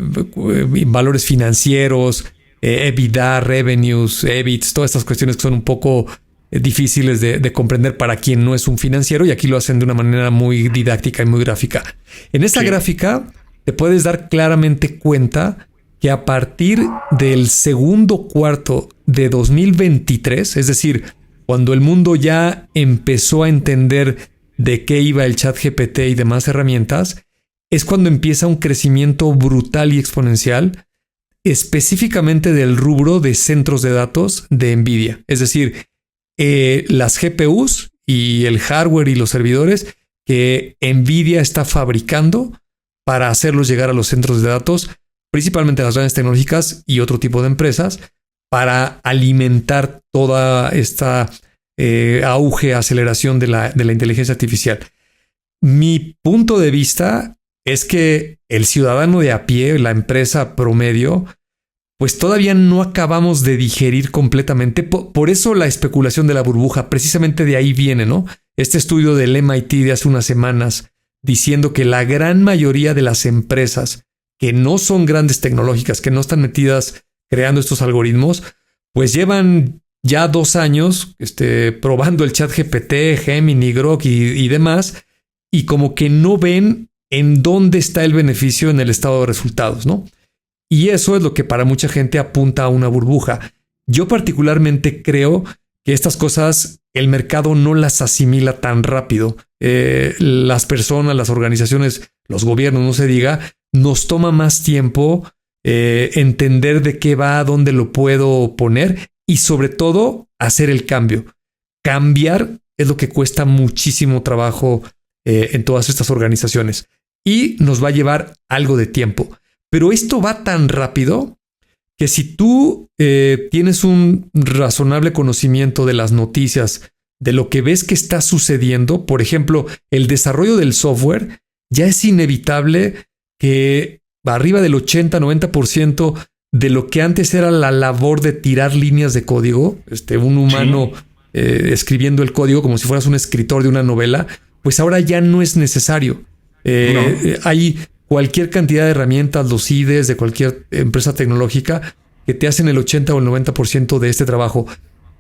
valores financieros, EBITDA, revenues, EBITs, todas estas cuestiones que son un poco difíciles de comprender para quien no es un financiero, y aquí lo hacen de una manera muy didáctica y muy gráfica. En esta gráfica te puedes dar claramente cuenta que a partir del segundo cuarto de 2023, es decir, cuando el mundo ya empezó a entender de qué iba el ChatGPT y demás herramientas, es cuando empieza un crecimiento brutal y exponencial específicamente del rubro de centros de datos de NVIDIA. Es decir, las GPUs y el hardware y los servidores que NVIDIA está fabricando para hacerlos llegar a los centros de datos, principalmente las grandes tecnológicas y otro tipo de empresas, para alimentar toda esta auge, aceleración de la inteligencia artificial. Mi punto de vista es que el ciudadano de a pie, la empresa promedio, pues todavía no acabamos de digerir completamente. Por eso la especulación de la burbuja, precisamente de ahí viene, ¿no? Este estudio del MIT de hace unas semanas diciendo que la gran mayoría de las empresas que no son grandes tecnológicas, que no están metidas creando estos algoritmos, pues llevan ya 2 años probando el ChatGPT, Gemini, Grok y demás, y como que no ven en dónde está el beneficio en el estado de resultados, ¿no? Y eso es lo que para mucha gente apunta a una burbuja. Yo particularmente creo que estas cosas el mercado no las asimila tan rápido. Las personas, las organizaciones, los gobiernos, no se diga, nos toma más tiempo entender de qué va, dónde lo puedo poner y sobre todo hacer el cambio. Cambiar es lo que cuesta muchísimo trabajo en todas estas organizaciones y nos va a llevar algo de tiempo. Pero esto va tan rápido que si tú tienes un razonable conocimiento de las noticias, de lo que ves que está sucediendo, por ejemplo, el desarrollo del software, ya es inevitable que arriba del 80-90% de lo que antes era la labor de tirar líneas de código, un humano escribiendo el código como si fueras un escritor de una novela, pues ahora ya no es necesario. Hay cualquier cantidad de herramientas, los IDEs de cualquier empresa tecnológica que te hacen el 80 o el 90% de este trabajo.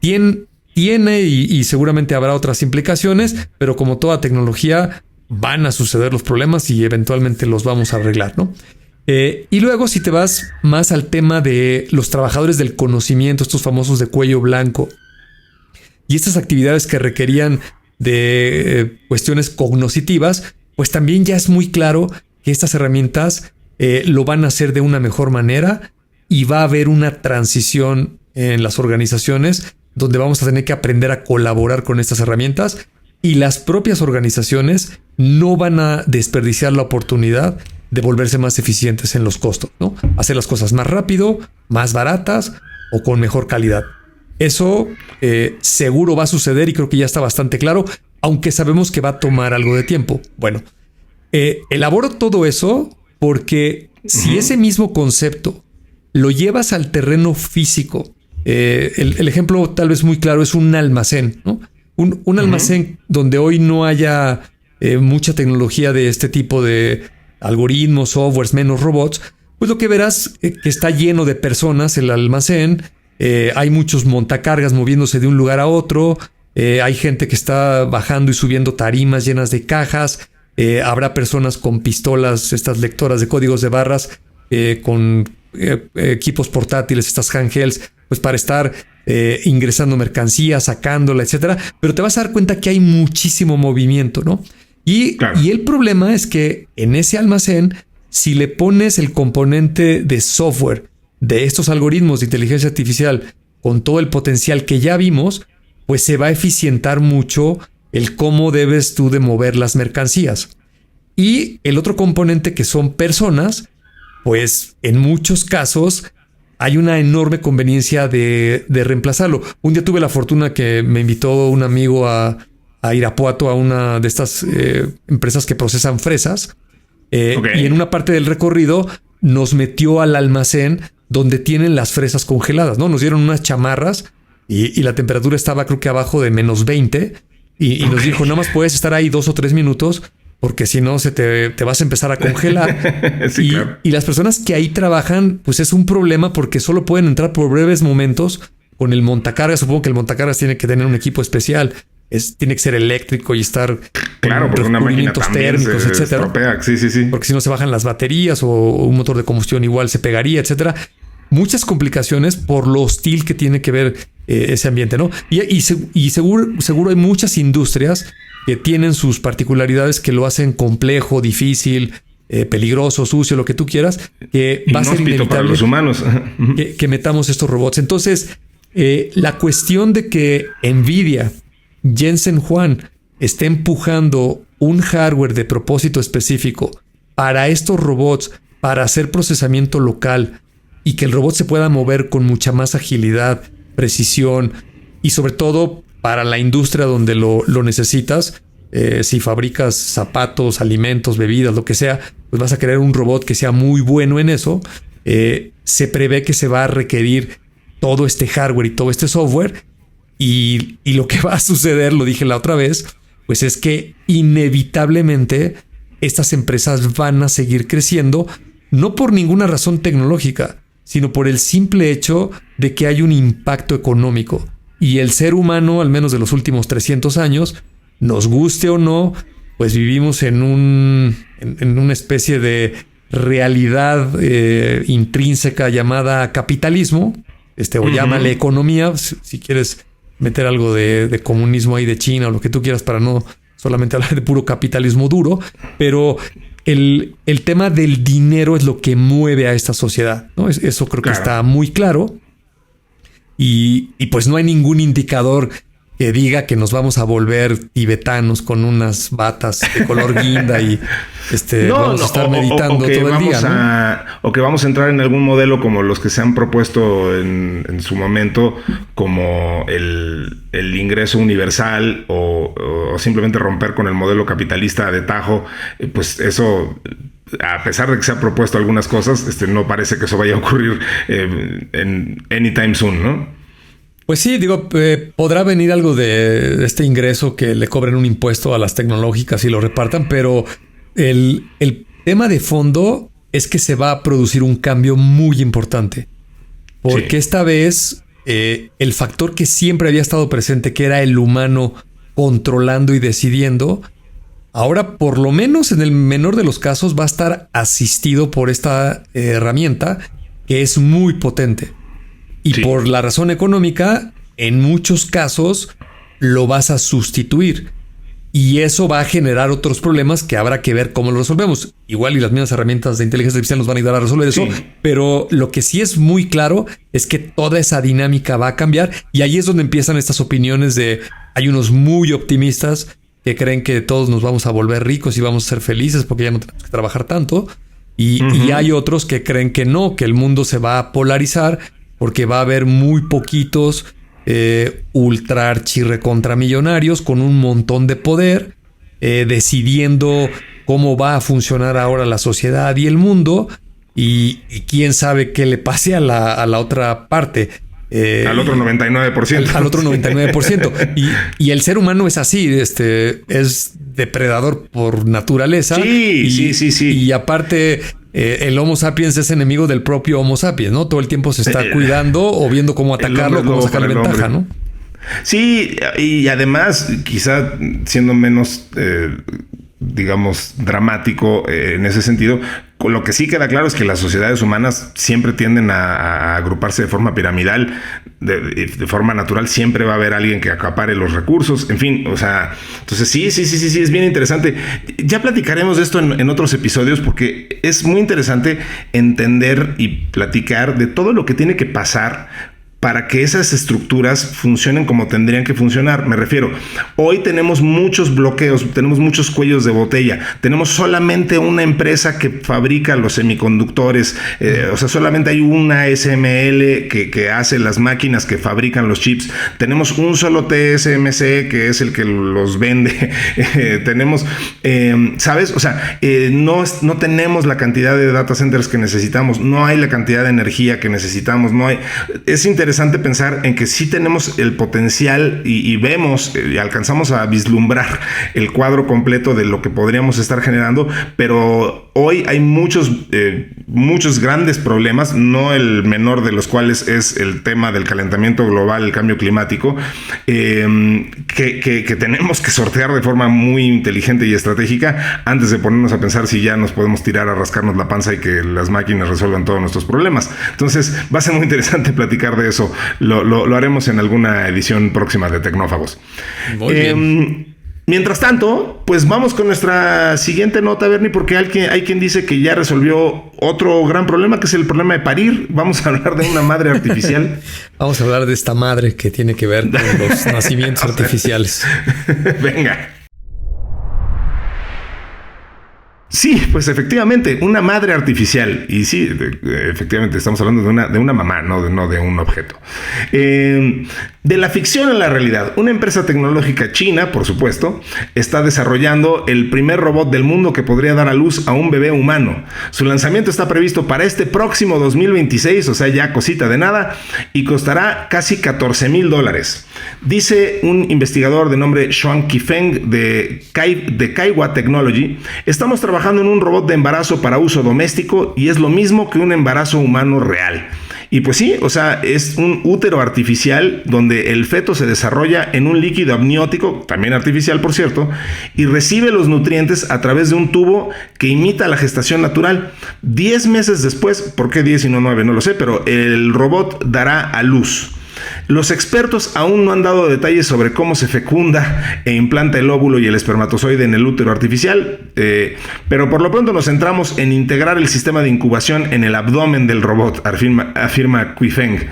Tiene y seguramente habrá otras implicaciones, pero como toda tecnología van a suceder los problemas y eventualmente los vamos a arreglar, ¿no? Y luego si te vas más al tema de los trabajadores del conocimiento, estos famosos de cuello blanco y estas actividades que requerían de cuestiones cognitivas, pues también ya es muy claro que estas herramientas lo van a hacer de una mejor manera y va a haber una transición en las organizaciones donde vamos a tener que aprender a colaborar con estas herramientas y las propias organizaciones no van a desperdiciar la oportunidad de volverse más eficientes en los costos, ¿no? Hacer las cosas más rápido, más baratas o con mejor calidad. Eso seguro va a suceder y creo que ya está bastante claro, aunque sabemos que va a tomar algo de tiempo. Bueno, elaboro todo eso porque si ese mismo concepto lo llevas al terreno físico, el ejemplo tal vez muy claro es un almacén, ¿no? Un almacén donde hoy no haya mucha tecnología de este tipo de algoritmos, softwares, menos robots, pues lo que verás que está lleno de personas el almacén, hay muchos montacargas moviéndose de un lugar a otro, hay gente que está bajando y subiendo tarimas llenas de cajas, habrá personas con pistolas, estas lectoras de códigos de barras, con equipos portátiles, estas handhelds, pues para estar ingresando mercancía, sacándola, etcétera. Pero te vas a dar cuenta que hay muchísimo movimiento, ¿no? Y el problema es que en ese almacén, si le pones el componente de software de estos algoritmos de inteligencia artificial con todo el potencial que ya vimos, pues se va a eficientar mucho el cómo debes tú de mover las mercancías. Y el otro componente que son personas, pues en muchos casos hay una enorme conveniencia de reemplazarlo. Un día tuve la fortuna que me invitó un amigo a Irapuato, a una de estas empresas que procesan fresas. Y en una parte del recorrido nos metió al almacén donde tienen las fresas congeladas, ¿no? Nos dieron unas chamarras y la temperatura estaba creo que abajo de -20 y nos dijo, nada más puedes estar ahí 2 o 3 minutos porque si no te vas a empezar a congelar. Sí, claro. Y las personas que ahí trabajan, pues es un problema porque solo pueden entrar por breves momentos con el montacargas. Supongo que el montacargas tiene que tener un equipo especial. Tiene que ser eléctrico y estar claro, porque una máquina térmicos, etcétera. Sí. Porque si no se bajan las baterías o un motor de combustión igual se pegaría, etcétera. Muchas complicaciones por lo hostil que tiene que ver ese ambiente, ¿no? Y seguro hay muchas industrias que tienen sus particularidades que lo hacen complejo, difícil, peligroso, sucio, lo que tú quieras, que va a ser inevitable para los humanos. que metamos estos robots. Entonces, la cuestión de que NVIDIA, Jensen Huang, esté empujando un hardware de propósito específico para estos robots, para hacer procesamiento local y que el robot se pueda mover con mucha más agilidad, precisión y sobre todo para la industria donde lo necesitas. Si fabricas zapatos, alimentos, bebidas, lo que sea, pues vas a querer un robot que sea muy bueno en eso. Se prevé que se va a requerir todo este hardware y todo este software. Y lo que va a suceder, lo dije la otra vez, pues es que inevitablemente estas empresas van a seguir creciendo, no por ninguna razón tecnológica, sino por el simple hecho de que hay un impacto económico. Y el ser humano, al menos de los últimos 300 años, nos guste o no, pues vivimos en una especie de realidad intrínseca llamada capitalismo, o llámale economía, si quieres meter algo de comunismo ahí de China o lo que tú quieras para no solamente hablar de puro capitalismo duro, pero el tema del dinero es lo que mueve a esta sociedad, ¿no? Eso creo que está muy claro y pues no hay ningún indicador que diga que nos vamos a volver tibetanos con unas batas de color guinda y vamos a estar meditando todo el día. O que vamos a entrar en algún modelo como los que se han propuesto en su momento, como el ingreso universal o simplemente romper con el modelo capitalista de tajo. Pues eso, a pesar de que se han propuesto algunas cosas, no parece que eso vaya a ocurrir en anytime soon, ¿no? Pues sí, digo, podrá venir algo de este ingreso que le cobren un impuesto a las tecnológicas y lo repartan, pero el tema de fondo es que se va a producir un cambio muy importante. Porque esta vez el factor que siempre había estado presente, que era el humano controlando y decidiendo, ahora por lo menos en el menor de los casos va a estar asistido por esta herramienta que es muy potente. Y por la razón económica, en muchos casos lo vas a sustituir. Y eso va a generar otros problemas que habrá que ver cómo lo resolvemos. Igual y las mismas herramientas de inteligencia artificial nos van a ayudar a resolver eso. Pero lo que sí es muy claro es que toda esa dinámica va a cambiar. Y ahí es donde empiezan estas opiniones de... Hay unos muy optimistas que creen que todos nos vamos a volver ricos y vamos a ser felices porque ya no tenemos que trabajar tanto. Y hay otros que creen que no, que el mundo se va a polarizar porque va a haber muy poquitos ultra archirrecontramillonarios con un montón de poder decidiendo cómo va a funcionar ahora la sociedad y el mundo y quién sabe qué le pase a la otra parte. Al otro 99%. Al otro 99%. Y el ser humano es así, es depredador por naturaleza. Sí. Y aparte... el Homo sapiens es enemigo del propio Homo sapiens, ¿no? Todo el tiempo se está cuidando o viendo cómo atacarlo, cómo sacarle ventaja, ¿no? Sí, y además, quizá siendo menos, digamos, dramático en ese sentido, lo que sí queda claro es que las sociedades humanas siempre tienden a agruparse de forma piramidal, de forma natural. Siempre va a haber alguien que acapare los recursos, en fin, o sea, entonces sí, es bien interesante. Ya platicaremos de esto en otros episodios porque es muy interesante entender y platicar de todo lo que tiene que pasar para que esas estructuras funcionen como tendrían que funcionar. Me refiero, hoy tenemos muchos bloqueos, tenemos muchos cuellos de botella, tenemos solamente una empresa que fabrica los semiconductores, o sea, solamente hay una SML que hace las máquinas que fabrican los chips, tenemos un solo TSMC que es el que los vende, tenemos, ¿sabes? O sea, no tenemos la cantidad de data centers que necesitamos, no hay la cantidad de energía que necesitamos, no hay... Es interesante pensar en que sí tenemos el potencial y vemos y alcanzamos a vislumbrar el cuadro completo de lo que podríamos estar generando, pero hoy hay muchos grandes problemas, no el menor de los cuales es el tema del calentamiento global, el cambio climático, que tenemos que sortear de forma muy inteligente y estratégica antes de ponernos a pensar si ya nos podemos tirar a rascarnos la panza y que las máquinas resuelvan todos nuestros problemas. Entonces va a ser muy interesante platicar de eso. Lo haremos en alguna edición próxima de Tecnófagos. Muy bien. Mientras tanto, pues vamos con nuestra siguiente nota, Bernie, porque hay quien dice que ya resolvió otro gran problema, que es el problema de parir. Vamos a hablar de una madre artificial. Vamos a hablar de esta madre que tiene que ver con los nacimientos artificiales. Venga. Sí, pues efectivamente, una madre artificial. Y sí, efectivamente, estamos hablando de una mamá, no de un objeto. De la ficción a la realidad, una empresa tecnológica china, por supuesto, está desarrollando el primer robot del mundo que podría dar a luz a un bebé humano. Su lanzamiento está previsto para este próximo 2026, o sea, ya cosita de nada, y costará casi $14,000. Dice un investigador de nombre Xuan Qifeng de Kaiwa Technology: estamos trabajando en un robot de embarazo para uso doméstico y es lo mismo que un embarazo humano real. Y pues sí, o sea, es un útero artificial donde el feto se desarrolla en un líquido amniótico, también artificial por cierto, y recibe los nutrientes a través de un tubo que imita la gestación natural. 10 meses después, ¿por qué 10 y no 9? No lo sé, pero el robot dará a luz. Los expertos aún no han dado detalles sobre cómo se fecunda e implanta el óvulo y el espermatozoide en el útero artificial, pero por lo pronto nos centramos en integrar el sistema de incubación en el abdomen del robot, afirma Qifeng.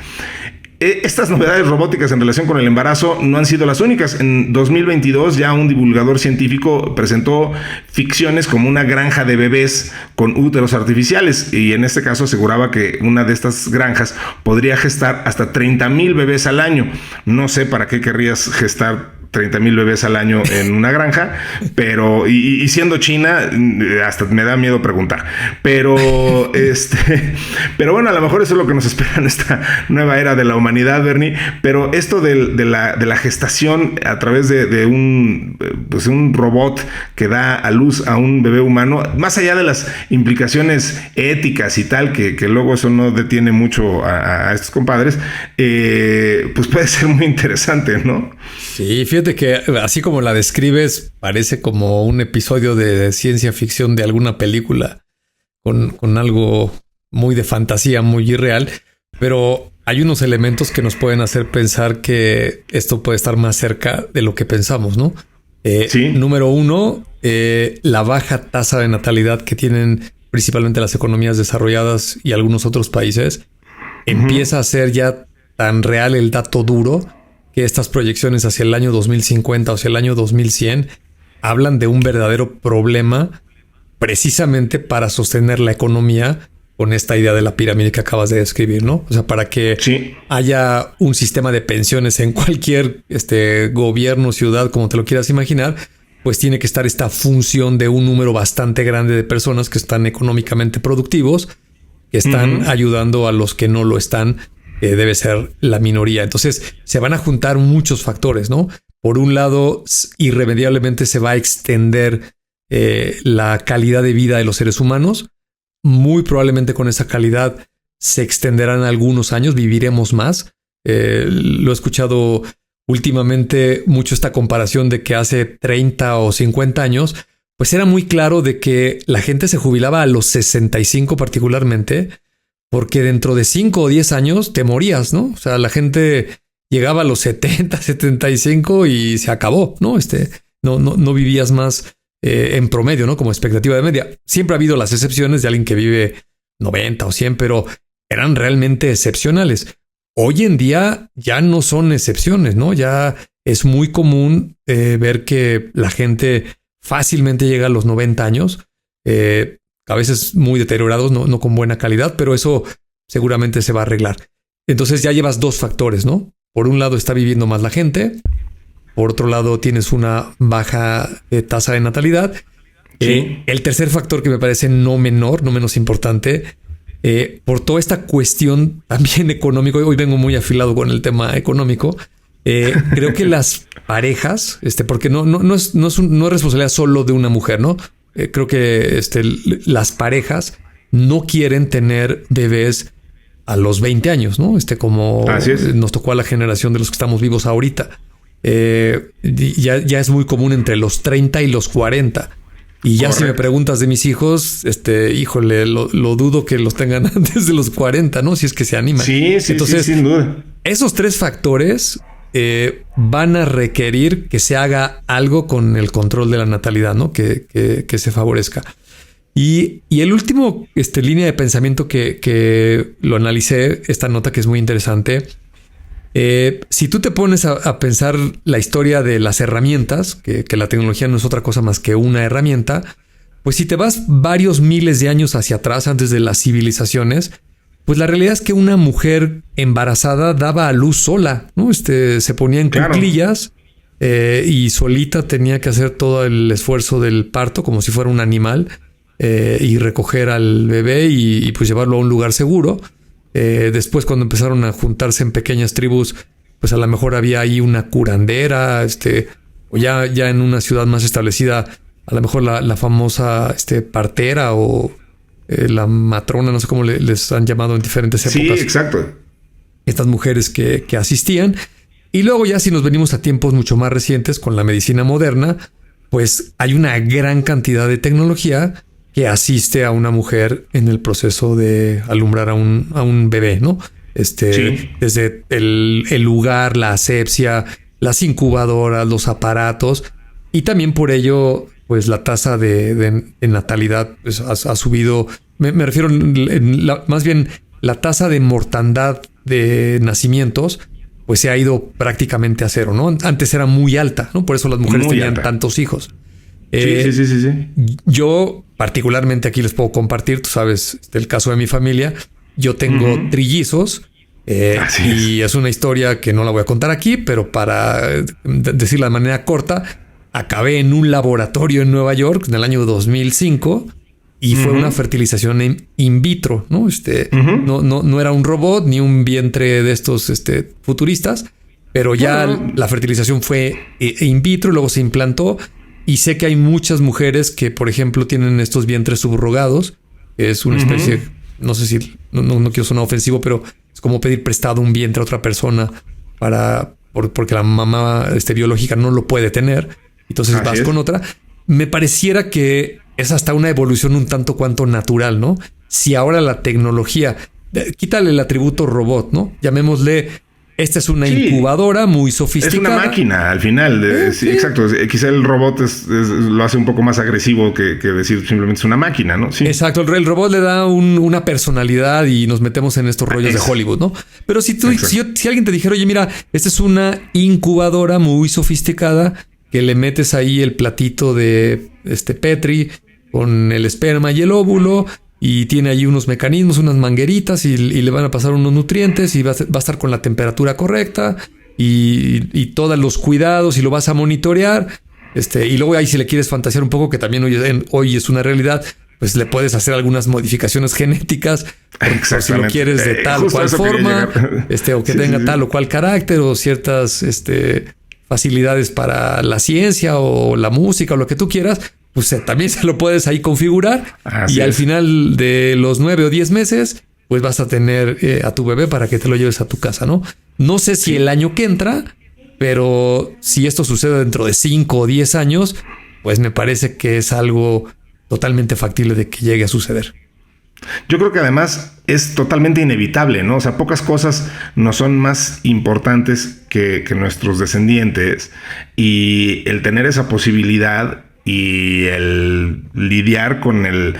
Estas novedades robóticas en relación con el embarazo no han sido las únicas. En 2022 ya un divulgador científico presentó ficciones como una granja de bebés con úteros artificiales, y en este caso aseguraba que una de estas granjas podría gestar hasta 30,000 bebés al año. No sé para qué querrías gestar 30,000 bebés al año en una granja, pero y siendo China hasta me da miedo preguntar, pero bueno, a lo mejor eso es lo que nos espera en esta nueva era de la humanidad, Bernie. Pero esto de la gestación a través de un robot que da a luz a un bebé humano, más allá de las implicaciones éticas y tal, que luego eso no detiene mucho a estos compadres, pues puede ser muy interesante, ¿no? Sí, fíjate que así como la describes, parece como un episodio de ciencia ficción de alguna película con algo muy de fantasía, muy irreal, pero hay unos elementos que nos pueden hacer pensar que esto puede estar más cerca de lo que pensamos, ¿no? Sí. Número uno, la baja tasa de natalidad que tienen principalmente las economías desarrolladas y algunos otros países, empieza a ser ya tan real el dato duro que estas proyecciones hacia el año 2050 o hacia el año 2100 hablan de un verdadero problema precisamente para sostener la economía con esta idea de la pirámide que acabas de describir, ¿no? O sea, para que haya un sistema de pensiones en cualquier gobierno, ciudad, como te lo quieras imaginar, pues tiene que estar esta función de un número bastante grande de personas que están económicamente productivos, que están ayudando a los que no lo están, que debe ser la minoría. Entonces se van a juntar muchos factores, ¿no? Por un lado, irremediablemente se va a extender la calidad de vida de los seres humanos. Muy probablemente con esa calidad se extenderán algunos años, viviremos más. Lo he escuchado últimamente mucho esta comparación de que hace 30 o 50 años, pues era muy claro de que la gente se jubilaba a los 65 particularmente, porque dentro de 5 o 10 años te morías, ¿no? O sea, la gente llegaba a los 70, 75 y se acabó, ¿no? No vivías más en promedio, ¿no? Como expectativa de media. Siempre ha habido las excepciones de alguien que vive 90 o 100, pero eran realmente excepcionales. Hoy en día ya no son excepciones, ¿no? Ya es muy común ver que la gente fácilmente llega a los 90 años, a veces muy deteriorados, no con buena calidad, pero eso seguramente se va a arreglar. Entonces ya llevas dos factores, ¿no? Por un lado está viviendo más la gente, por otro lado tienes una baja tasa de natalidad. El tercer factor que me parece no menos importante, por toda esta cuestión también económico, hoy vengo muy afilado con el tema económico, creo que las parejas, porque no es responsabilidad solo de una mujer, ¿no? Creo que las parejas no quieren tener bebés a los 20 años, ¿no? Como nos tocó a la generación de los que estamos vivos ahorita. Ya es muy común entre los 30 y los 40. Y ya si me preguntas de mis hijos, híjole, lo dudo que los tengan antes de los 40, ¿no? Si es que se animan. Sí, entonces, sin duda. Esos tres factores van a requerir que se haga algo con el control de la natalidad, ¿no? Que se favorezca. Y el último línea de pensamiento que lo analicé, esta nota que es muy interesante. Si tú te pones a pensar la historia de las herramientas, que la tecnología no es otra cosa más que una herramienta, pues si te vas varios miles de años hacia atrás, antes de las civilizaciones, pues la realidad es que una mujer embarazada daba a luz sola, ¿no? Se ponía en cuclillas y solita tenía que hacer todo el esfuerzo del parto como si fuera un animal, y recoger al bebé y pues llevarlo a un lugar seguro. Después, cuando empezaron a juntarse en pequeñas tribus, pues a lo mejor había ahí una curandera, o ya en una ciudad más establecida, a lo mejor la famosa partera o la matrona, no sé cómo les han llamado en diferentes épocas. Sí, exacto. Estas mujeres que asistían. Y luego ya si nos venimos a tiempos mucho más recientes con la medicina moderna, pues hay una gran cantidad de tecnología que asiste a una mujer en el proceso de alumbrar a un bebé, ¿no? Sí. Desde el lugar, la asepsia, las incubadoras, los aparatos, y también por ello, pues la tasa de natalidad pues, ha subido. Me refiero más bien la tasa de mortandad de nacimientos, pues se ha ido prácticamente a cero, ¿no? Antes era muy alta, ¿no? Por eso las mujeres muy tenían alta. tantos hijos. Sí. Yo particularmente aquí les puedo compartir, tú sabes, el caso de mi familia. Yo tengo trillizos y es una historia que no la voy a contar aquí, pero para decirla de manera corta, acabé en un laboratorio en Nueva York en el año 2005 y fue una fertilización in vitro, ¿no? No era un robot ni un vientre de estos futuristas, pero ya la fertilización fue in vitro y luego se implantó. Y sé que hay muchas mujeres que, por ejemplo, tienen estos vientres subrogados. Es una especie, no sé si, no quiero sonar ofensivo, pero es como pedir prestado un vientre a otra persona porque la mamá biológica no lo puede tener. Entonces vas con otra. Me pareciera que es hasta una evolución un tanto cuanto natural, ¿no? Si ahora la tecnología, quítale el atributo robot, ¿no? Llamémosle... Esta es una incubadora muy sofisticada. Es una máquina al final. Sí, exacto. Quizá el robot lo hace un poco más agresivo que decir simplemente es una máquina, ¿no? Sí. Exacto. El robot le da una personalidad y nos metemos en estos rollos de Hollywood, ¿no? Pero si alguien te dijera, oye, mira, esta es una incubadora muy sofisticada que le metes ahí el platito de Petri con el esperma y el óvulo... Y tiene ahí unos mecanismos, unas mangueritas y le van a pasar unos nutrientes y va a estar con la temperatura correcta y todos los cuidados y lo vas a monitorear. Y luego ahí si le quieres fantasear un poco, que también hoy es una realidad, pues le puedes hacer algunas modificaciones genéticas. Por si lo quieres de tal o cual forma, o que tenga tal o cual carácter o ciertas facilidades para la ciencia o la música o lo que tú quieras. Pues también se lo puedes ahí configurar. Así al final de los 9 o 10 meses, pues vas a tener a tu bebé para que te lo lleves a tu casa, ¿no? No sé si el año que entra, pero si esto sucede dentro de 5 o 10 años, pues me parece que es algo totalmente factible de que llegue a suceder. Yo creo que además es totalmente inevitable, ¿no? O sea, pocas cosas nos son más importantes que nuestros descendientes, y el tener esa posibilidad y el lidiar con el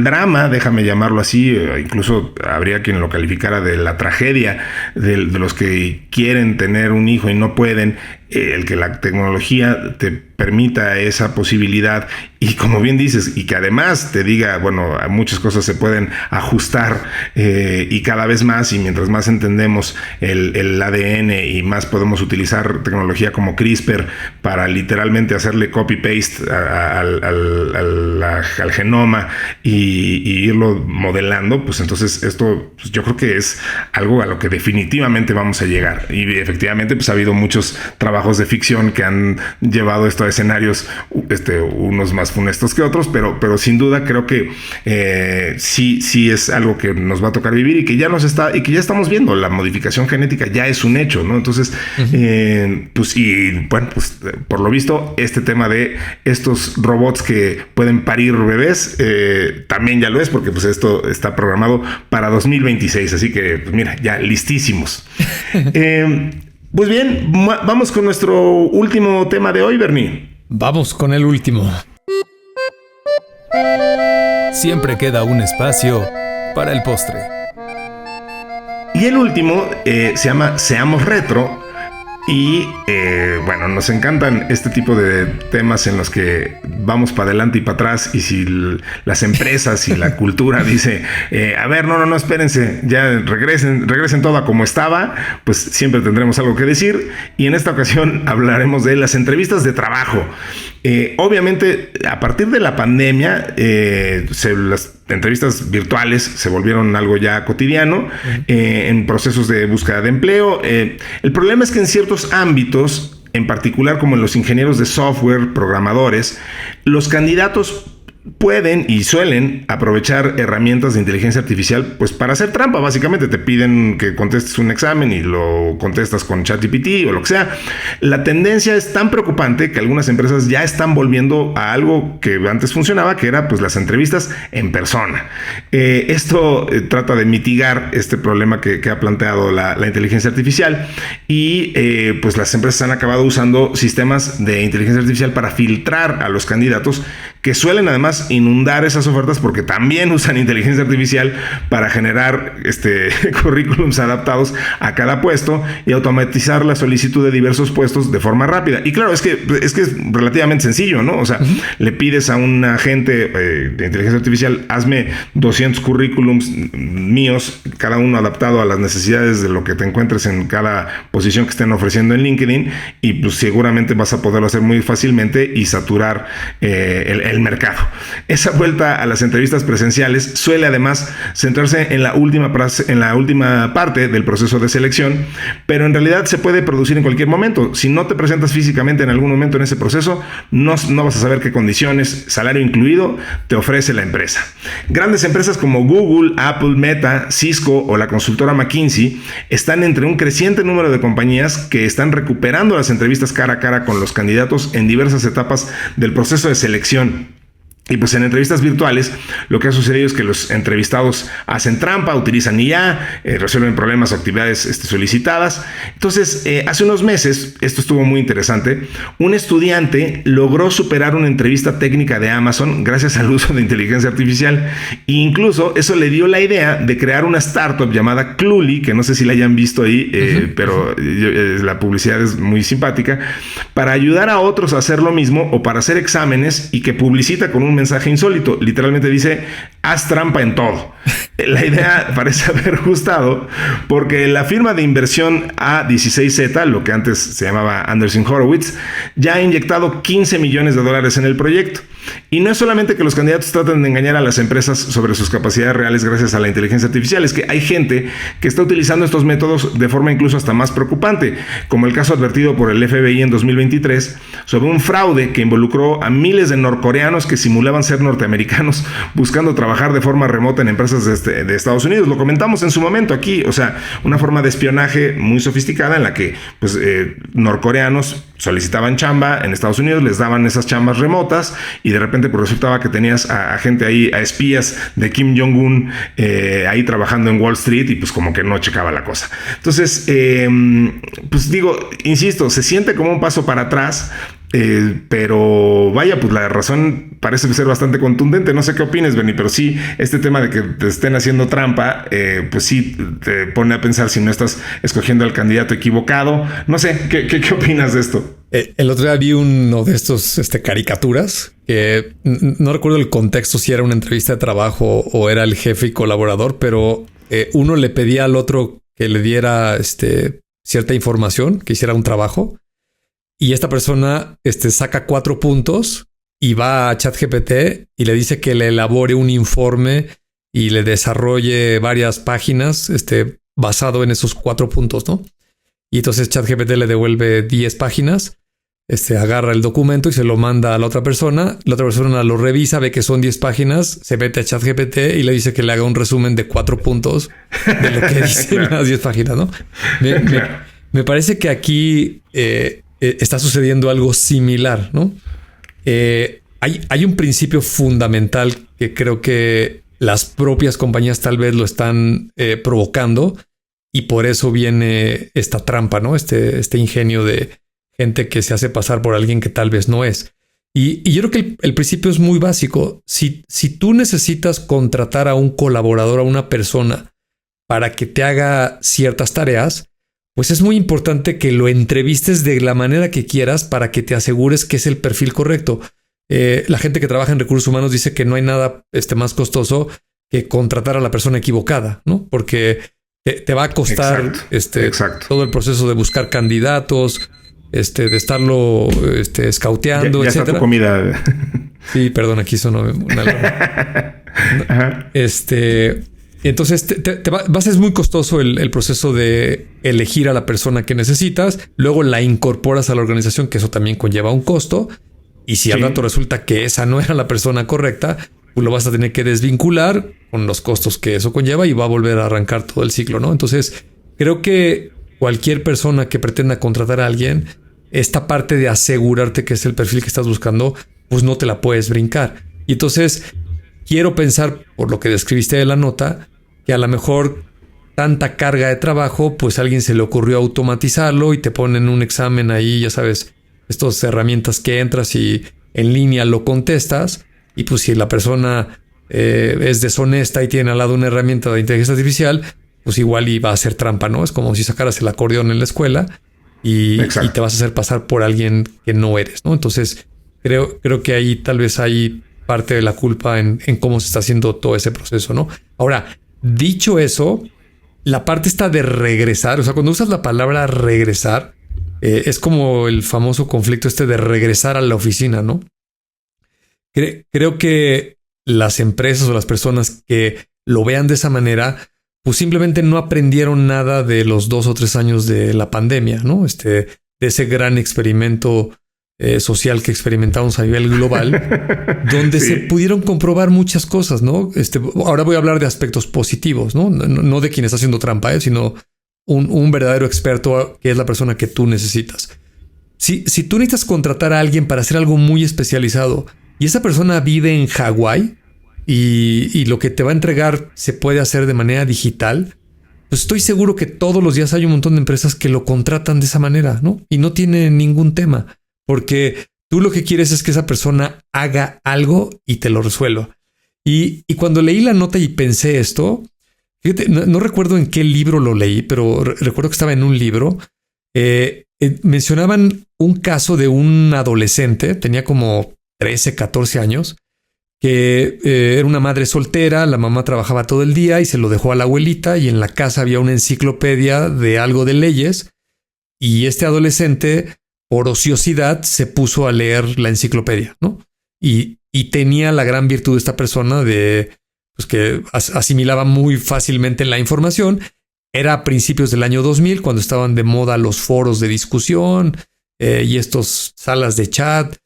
drama, déjame llamarlo así, incluso habría quien lo calificara de la tragedia de los que quieren tener un hijo y no pueden, el que la tecnología te permita esa posibilidad y, como bien dices, y que además te diga, bueno, muchas cosas se pueden ajustar y cada vez más, y mientras más entendemos el ADN y más podemos utilizar tecnología como CRISPR para literalmente hacerle copy-paste al genoma y irlo modelando, pues entonces esto, pues yo creo que es algo a lo que definitivamente vamos a llegar. Y efectivamente pues ha habido muchos trabajos de ficción que han llevado esto a escenarios unos más funestos que otros, pero sin duda creo que sí es algo que nos va a tocar vivir y que ya estamos viendo. La modificación genética ya es un hecho, ¿no? Entonces por lo visto este tema de estos robots que pueden parir bebés también ya lo es, porque pues esto está programado para 2026, así que pues mira, ya listísimos. Pues bien, vamos con nuestro último tema de hoy, Bernie. Vamos con el último. Siempre queda un espacio para el postre. Y el último se llama Seamos Retro. Y bueno, nos encantan este tipo de temas en los que vamos para adelante y para atrás. Y si las empresas y la cultura dice, a ver, no, espérense, ya regresen todo a como estaba, pues siempre tendremos algo que decir. Y en esta ocasión hablaremos de las entrevistas de trabajo. Obviamente, a partir de la pandemia, las entrevistas virtuales se volvieron algo ya cotidiano en procesos de búsqueda de empleo. El problema es que en ciertos ámbitos, en particular como en los ingenieros de software, programadores, los candidatos pueden y suelen aprovechar herramientas de inteligencia artificial pues para hacer trampa. Básicamente te piden que contestes un examen y lo contestas con ChatGPT o lo que sea. La tendencia es tan preocupante que algunas empresas ya están volviendo a algo que antes funcionaba, que era pues las entrevistas en persona. Esto trata de mitigar este problema que ha planteado la inteligencia artificial y pues las empresas han acabado usando sistemas de inteligencia artificial para filtrar a los candidatos, que suelen además inundar esas ofertas porque también usan inteligencia artificial para generar currículums adaptados a cada puesto y automatizar la solicitud de diversos puestos de forma rápida. Y claro, es que es relativamente sencillo, ¿no? O sea, le pides a un agente de inteligencia artificial, hazme 200 currículums míos, cada uno adaptado a las necesidades de lo que te encuentres en cada posición que estén ofreciendo en LinkedIn, y pues seguramente vas a poderlo hacer muy fácilmente y saturar el mercado. Esa vuelta a las entrevistas presenciales suele además centrarse en la última parte del proceso de selección, pero en realidad se puede producir en cualquier momento. Si no te presentas físicamente en algún momento en ese proceso, no vas a saber qué condiciones, salario incluido, te ofrece la empresa. Grandes empresas como Google, Apple, Meta, Cisco o la consultora McKinsey están entre un creciente número de compañías que están recuperando las entrevistas cara a cara con los candidatos en diversas etapas del proceso de selección. Y pues en entrevistas virtuales lo que ha sucedido es que los entrevistados hacen trampa, utilizan IA, resuelven problemas o actividades solicitadas. Entonces, hace unos meses, esto estuvo muy interesante, un estudiante logró superar una entrevista técnica de Amazon gracias al uso de inteligencia artificial. E incluso eso le dio la idea de crear una startup llamada Cluely, que no sé si la hayan visto ahí, pero la publicidad es muy simpática, para ayudar a otros a hacer lo mismo o para hacer exámenes, y que publicita con un mensaje insólito. Literalmente dice: haz trampa en todo. La idea parece haber gustado porque la firma de inversión A16Z, lo que antes se llamaba Andreessen Horowitz, ya ha inyectado $15 millones en el proyecto. Y no es solamente que los candidatos traten de engañar a las empresas sobre sus capacidades reales gracias a la inteligencia artificial, es que hay gente que está utilizando estos métodos de forma incluso hasta más preocupante, como el caso advertido por el FBI en 2023 sobre un fraude que involucró a miles de norcoreanos que simulaban ser norteamericanos buscando trabajar de forma remota en empresas de Estados Unidos. Lo comentamos en su momento aquí, o sea, una forma de espionaje muy sofisticada en la que pues, norcoreanos solicitaban chamba en Estados Unidos, les daban esas chambas remotas y de repente pues resultaba que tenías a gente ahí, a espías de Kim Jong-un ahí trabajando en Wall Street, y pues como que no checaba la cosa. Entonces, pues digo, insisto, se siente como un paso para atrás, pero vaya, pues la razón parece ser bastante contundente. No sé qué opines, Bernie, pero sí, este tema de que te estén haciendo trampa, pues sí te pone a pensar si no estás escogiendo al candidato equivocado. No sé, ¿qué opinas de esto? El otro día vi uno de estos caricaturas que no recuerdo el contexto, si era una entrevista de trabajo o era el jefe y colaborador, pero uno le pedía al otro que le diera cierta información, que hiciera un trabajo. Y esta persona saca 4 puntos y va a ChatGPT y le dice que le elabore un informe y le desarrolle varias páginas basado en esos 4 puntos, ¿no? Y entonces ChatGPT le devuelve 10 páginas, agarra el documento y se lo manda a la otra persona. La otra persona lo revisa, ve que son 10 páginas, se mete a ChatGPT y le dice que le haga un resumen de 4 puntos de lo que dicen las 10 páginas, ¿no? Me parece que aquí está sucediendo algo similar, ¿no? Hay un principio fundamental que creo que las propias compañías tal vez lo están provocando, y por eso viene esta trampa, ¿no? Este ingenio de gente que se hace pasar por alguien que tal vez no es. Y yo creo que el principio es muy básico. Si tú necesitas contratar a un colaborador, a una persona para que te haga ciertas tareas, pues es muy importante que lo entrevistes de la manera que quieras para que te asegures que es el perfil correcto. La gente que trabaja en recursos humanos dice que no hay nada más costoso que contratar a la persona equivocada, ¿no? Porque te va a costar Exacto. todo el proceso de buscar candidatos, de estarlo scouteando, ya etcétera. Está tu comida. Sí, perdón, aquí sonó una Ajá. Entonces va a ser muy costoso el proceso de elegir a la persona que necesitas, luego la incorporas a la organización, que eso también conlleva un costo, y si al rato resulta que esa no era la persona correcta, pues lo vas a tener que desvincular con los costos que eso conlleva y va a volver a arrancar todo el ciclo, ¿no? Entonces, creo que cualquier persona que pretenda contratar a alguien, esta parte de asegurarte que es el perfil que estás buscando, pues no te la puedes brincar. Y entonces, quiero pensar, por lo que describiste de la nota, que a lo mejor tanta carga de trabajo, pues a alguien se le ocurrió automatizarlo y te ponen un examen ahí, ya sabes, estas herramientas que entras y en línea lo contestas. Y pues si la persona es deshonesta y tiene al lado una herramienta de inteligencia artificial, pues igual iba a hacer trampa, ¿no? Es como si sacaras el acordeón en la escuela y te vas a hacer pasar por alguien que no eres, ¿no? Entonces, creo que ahí tal vez hay parte de la culpa en cómo se está haciendo todo ese proceso, ¿no? Ahora, dicho eso, la parte está de regresar. O sea, cuando usas la palabra regresar, es como el famoso conflicto de regresar a la oficina, ¿no? Creo que las empresas o las personas que lo vean de esa manera, pues simplemente no aprendieron nada de los 2 o 3 años de la pandemia, ¿no? De ese gran experimento social que experimentamos a nivel global, donde se pudieron comprobar muchas cosas, ¿no? Ahora voy a hablar de aspectos positivos, ¿no? No de quien está haciendo trampa, sino un verdadero experto que es la persona que tú necesitas. Si tú necesitas contratar a alguien para hacer algo muy especializado y esa persona vive en Hawái y lo que te va a entregar se puede hacer de manera digital, pues estoy seguro que todos los días hay un montón de empresas que lo contratan de esa manera, ¿no? Y no tiene ningún tema, porque tú lo que quieres es que esa persona haga algo y te lo resuelva. Y cuando leí la nota y pensé esto, fíjate, no recuerdo en qué libro lo leí, pero recuerdo que estaba en un libro. Mencionaban un caso de un adolescente, tenía como 13, 14 años, que era una madre soltera, la mamá trabajaba todo el día y se lo dejó a la abuelita y en la casa había una enciclopedia de algo de leyes y este adolescente, por ociosidad, se puso a leer la enciclopedia, ¿no? Y tenía la gran virtud de esta persona de pues, que asimilaba muy fácilmente la información. Era a principios del año 2000 cuando estaban de moda los foros de discusión y estos salas de chat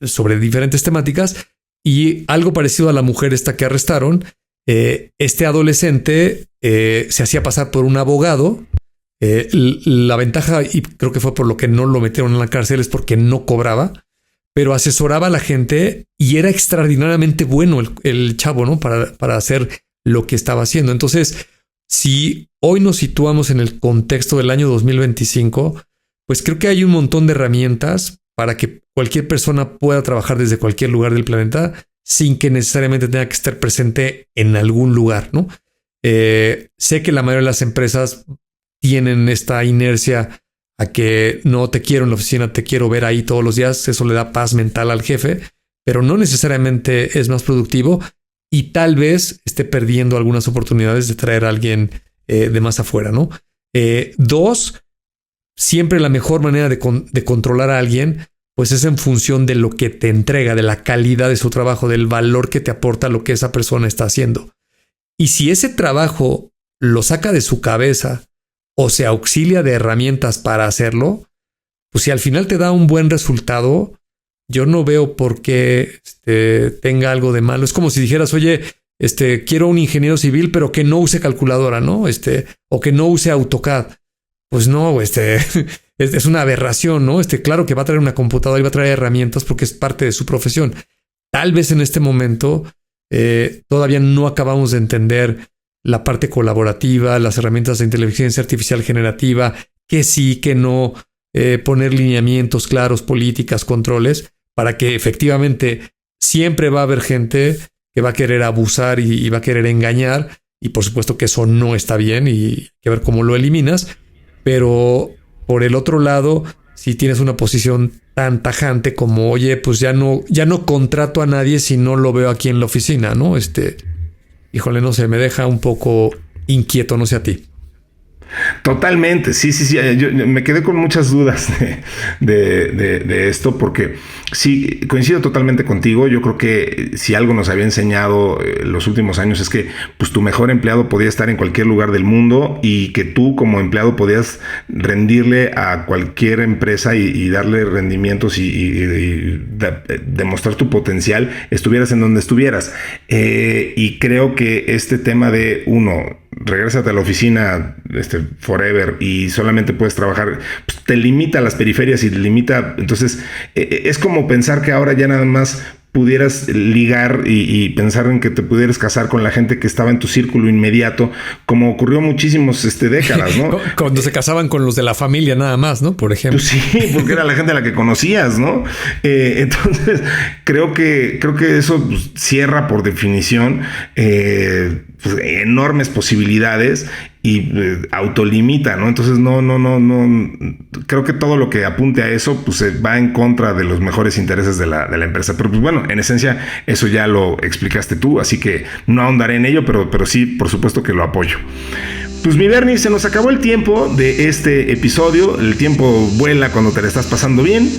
sobre diferentes temáticas. Y algo parecido a la mujer esta que arrestaron, este adolescente se hacía pasar por un abogado. La ventaja, y creo que fue por lo que no lo metieron en la cárcel, es porque no cobraba, pero asesoraba a la gente y era extraordinariamente bueno el chavo, ¿no? Para hacer lo que estaba haciendo. Entonces, si hoy nos situamos en el contexto del año 2025, pues creo que hay un montón de herramientas para que cualquier persona pueda trabajar desde cualquier lugar del planeta sin que necesariamente tenga que estar presente en algún lugar, ¿no? Sé que la mayoría de las empresas tienen esta inercia a que no te quiero en la oficina, te quiero ver ahí todos los días. Eso le da paz mental al jefe, pero no necesariamente es más productivo y tal vez esté perdiendo algunas oportunidades de traer a alguien de más afuera, ¿no? 2, siempre la mejor manera de controlar a alguien pues es en función de lo que te entrega, de la calidad de su trabajo, del valor que te aporta lo que esa persona está haciendo. Y si ese trabajo lo saca de su cabeza o se auxilia de herramientas para hacerlo, pues si al final te da un buen resultado, yo no veo por qué tenga algo de malo. Es como si dijeras, oye, quiero un ingeniero civil, pero que no use calculadora, ¿no? O que no use AutoCAD. Pues no, es una aberración, ¿no? Claro que va a traer una computadora y va a traer herramientas porque es parte de su profesión. Tal vez en este momento todavía no acabamos de entender la parte colaborativa, las herramientas de inteligencia artificial generativa, que sí, que no, poner lineamientos claros, políticas, controles, para que efectivamente siempre va a haber gente que va a querer abusar y va a querer engañar, y por supuesto que eso no está bien y hay que ver cómo lo eliminas. Pero por el otro lado, si tienes una posición tan tajante como, oye, pues ya no contrato a nadie si no lo veo aquí en la oficina, ¿no? Híjole, no sé, me deja un poco inquieto, no sé a ti. Totalmente, sí. Yo me quedé con muchas dudas de esto, porque sí, coincido totalmente contigo. Yo creo que si algo nos había enseñado los últimos años es que pues tu mejor empleado podía estar en cualquier lugar del mundo, y que tú como empleado podías rendirle a cualquier empresa y darle rendimientos y demostrar tu potencial, estuvieras en donde estuvieras. Y creo que este tema de regrésate a la oficina forever y solamente puedes trabajar, pues te limita a las periferias y limita. Entonces es como pensar que ahora ya nada más pudieras ligar y pensar en que te pudieras casar con la gente que estaba en tu círculo inmediato, como ocurrió muchísimos décadas, ¿no? Cuando se casaban con los de la familia nada más, ¿no? Por ejemplo. Pues sí, porque era la gente a la que conocías, ¿no? Entonces, creo que eso pues, cierra por definición pues, enormes posibilidades y autolimita, ¿no? Entonces no, creo que todo lo que apunte a eso pues va en contra de los mejores intereses de la empresa. Pero pues bueno, en esencia eso ya lo explicaste tú, así que no ahondaré en ello, pero sí, por supuesto que lo apoyo. Pues mi Bernie, se nos acabó el tiempo de este episodio. El tiempo vuela cuando te la estás pasando bien.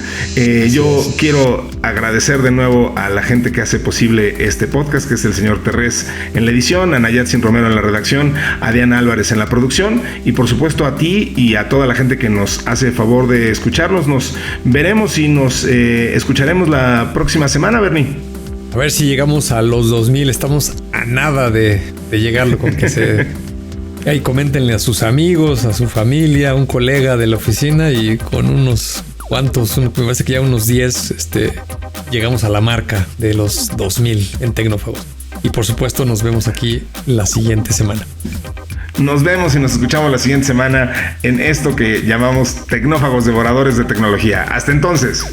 Yo quiero agradecer de nuevo a la gente que hace posible este podcast, que es el señor Terrés en la edición, a Nayatsin Romero en la redacción, a Diana Álvarez en la producción, y por supuesto a ti y a toda la gente que nos hace el favor de escucharnos. Nos veremos y nos escucharemos la próxima semana, Bernie. A ver si llegamos a los 2000. Estamos a nada de llegarlo, con que se... Ahí coméntenle a sus amigos, a su familia, a un colega de la oficina, y con unos cuantos, me parece que ya unos 10, llegamos a la marca de los 2000 en Tecnófagos. Y por supuesto nos vemos aquí la siguiente semana. Nos vemos y nos escuchamos la siguiente semana en esto que llamamos Tecnófagos, devoradores de tecnología. Hasta entonces.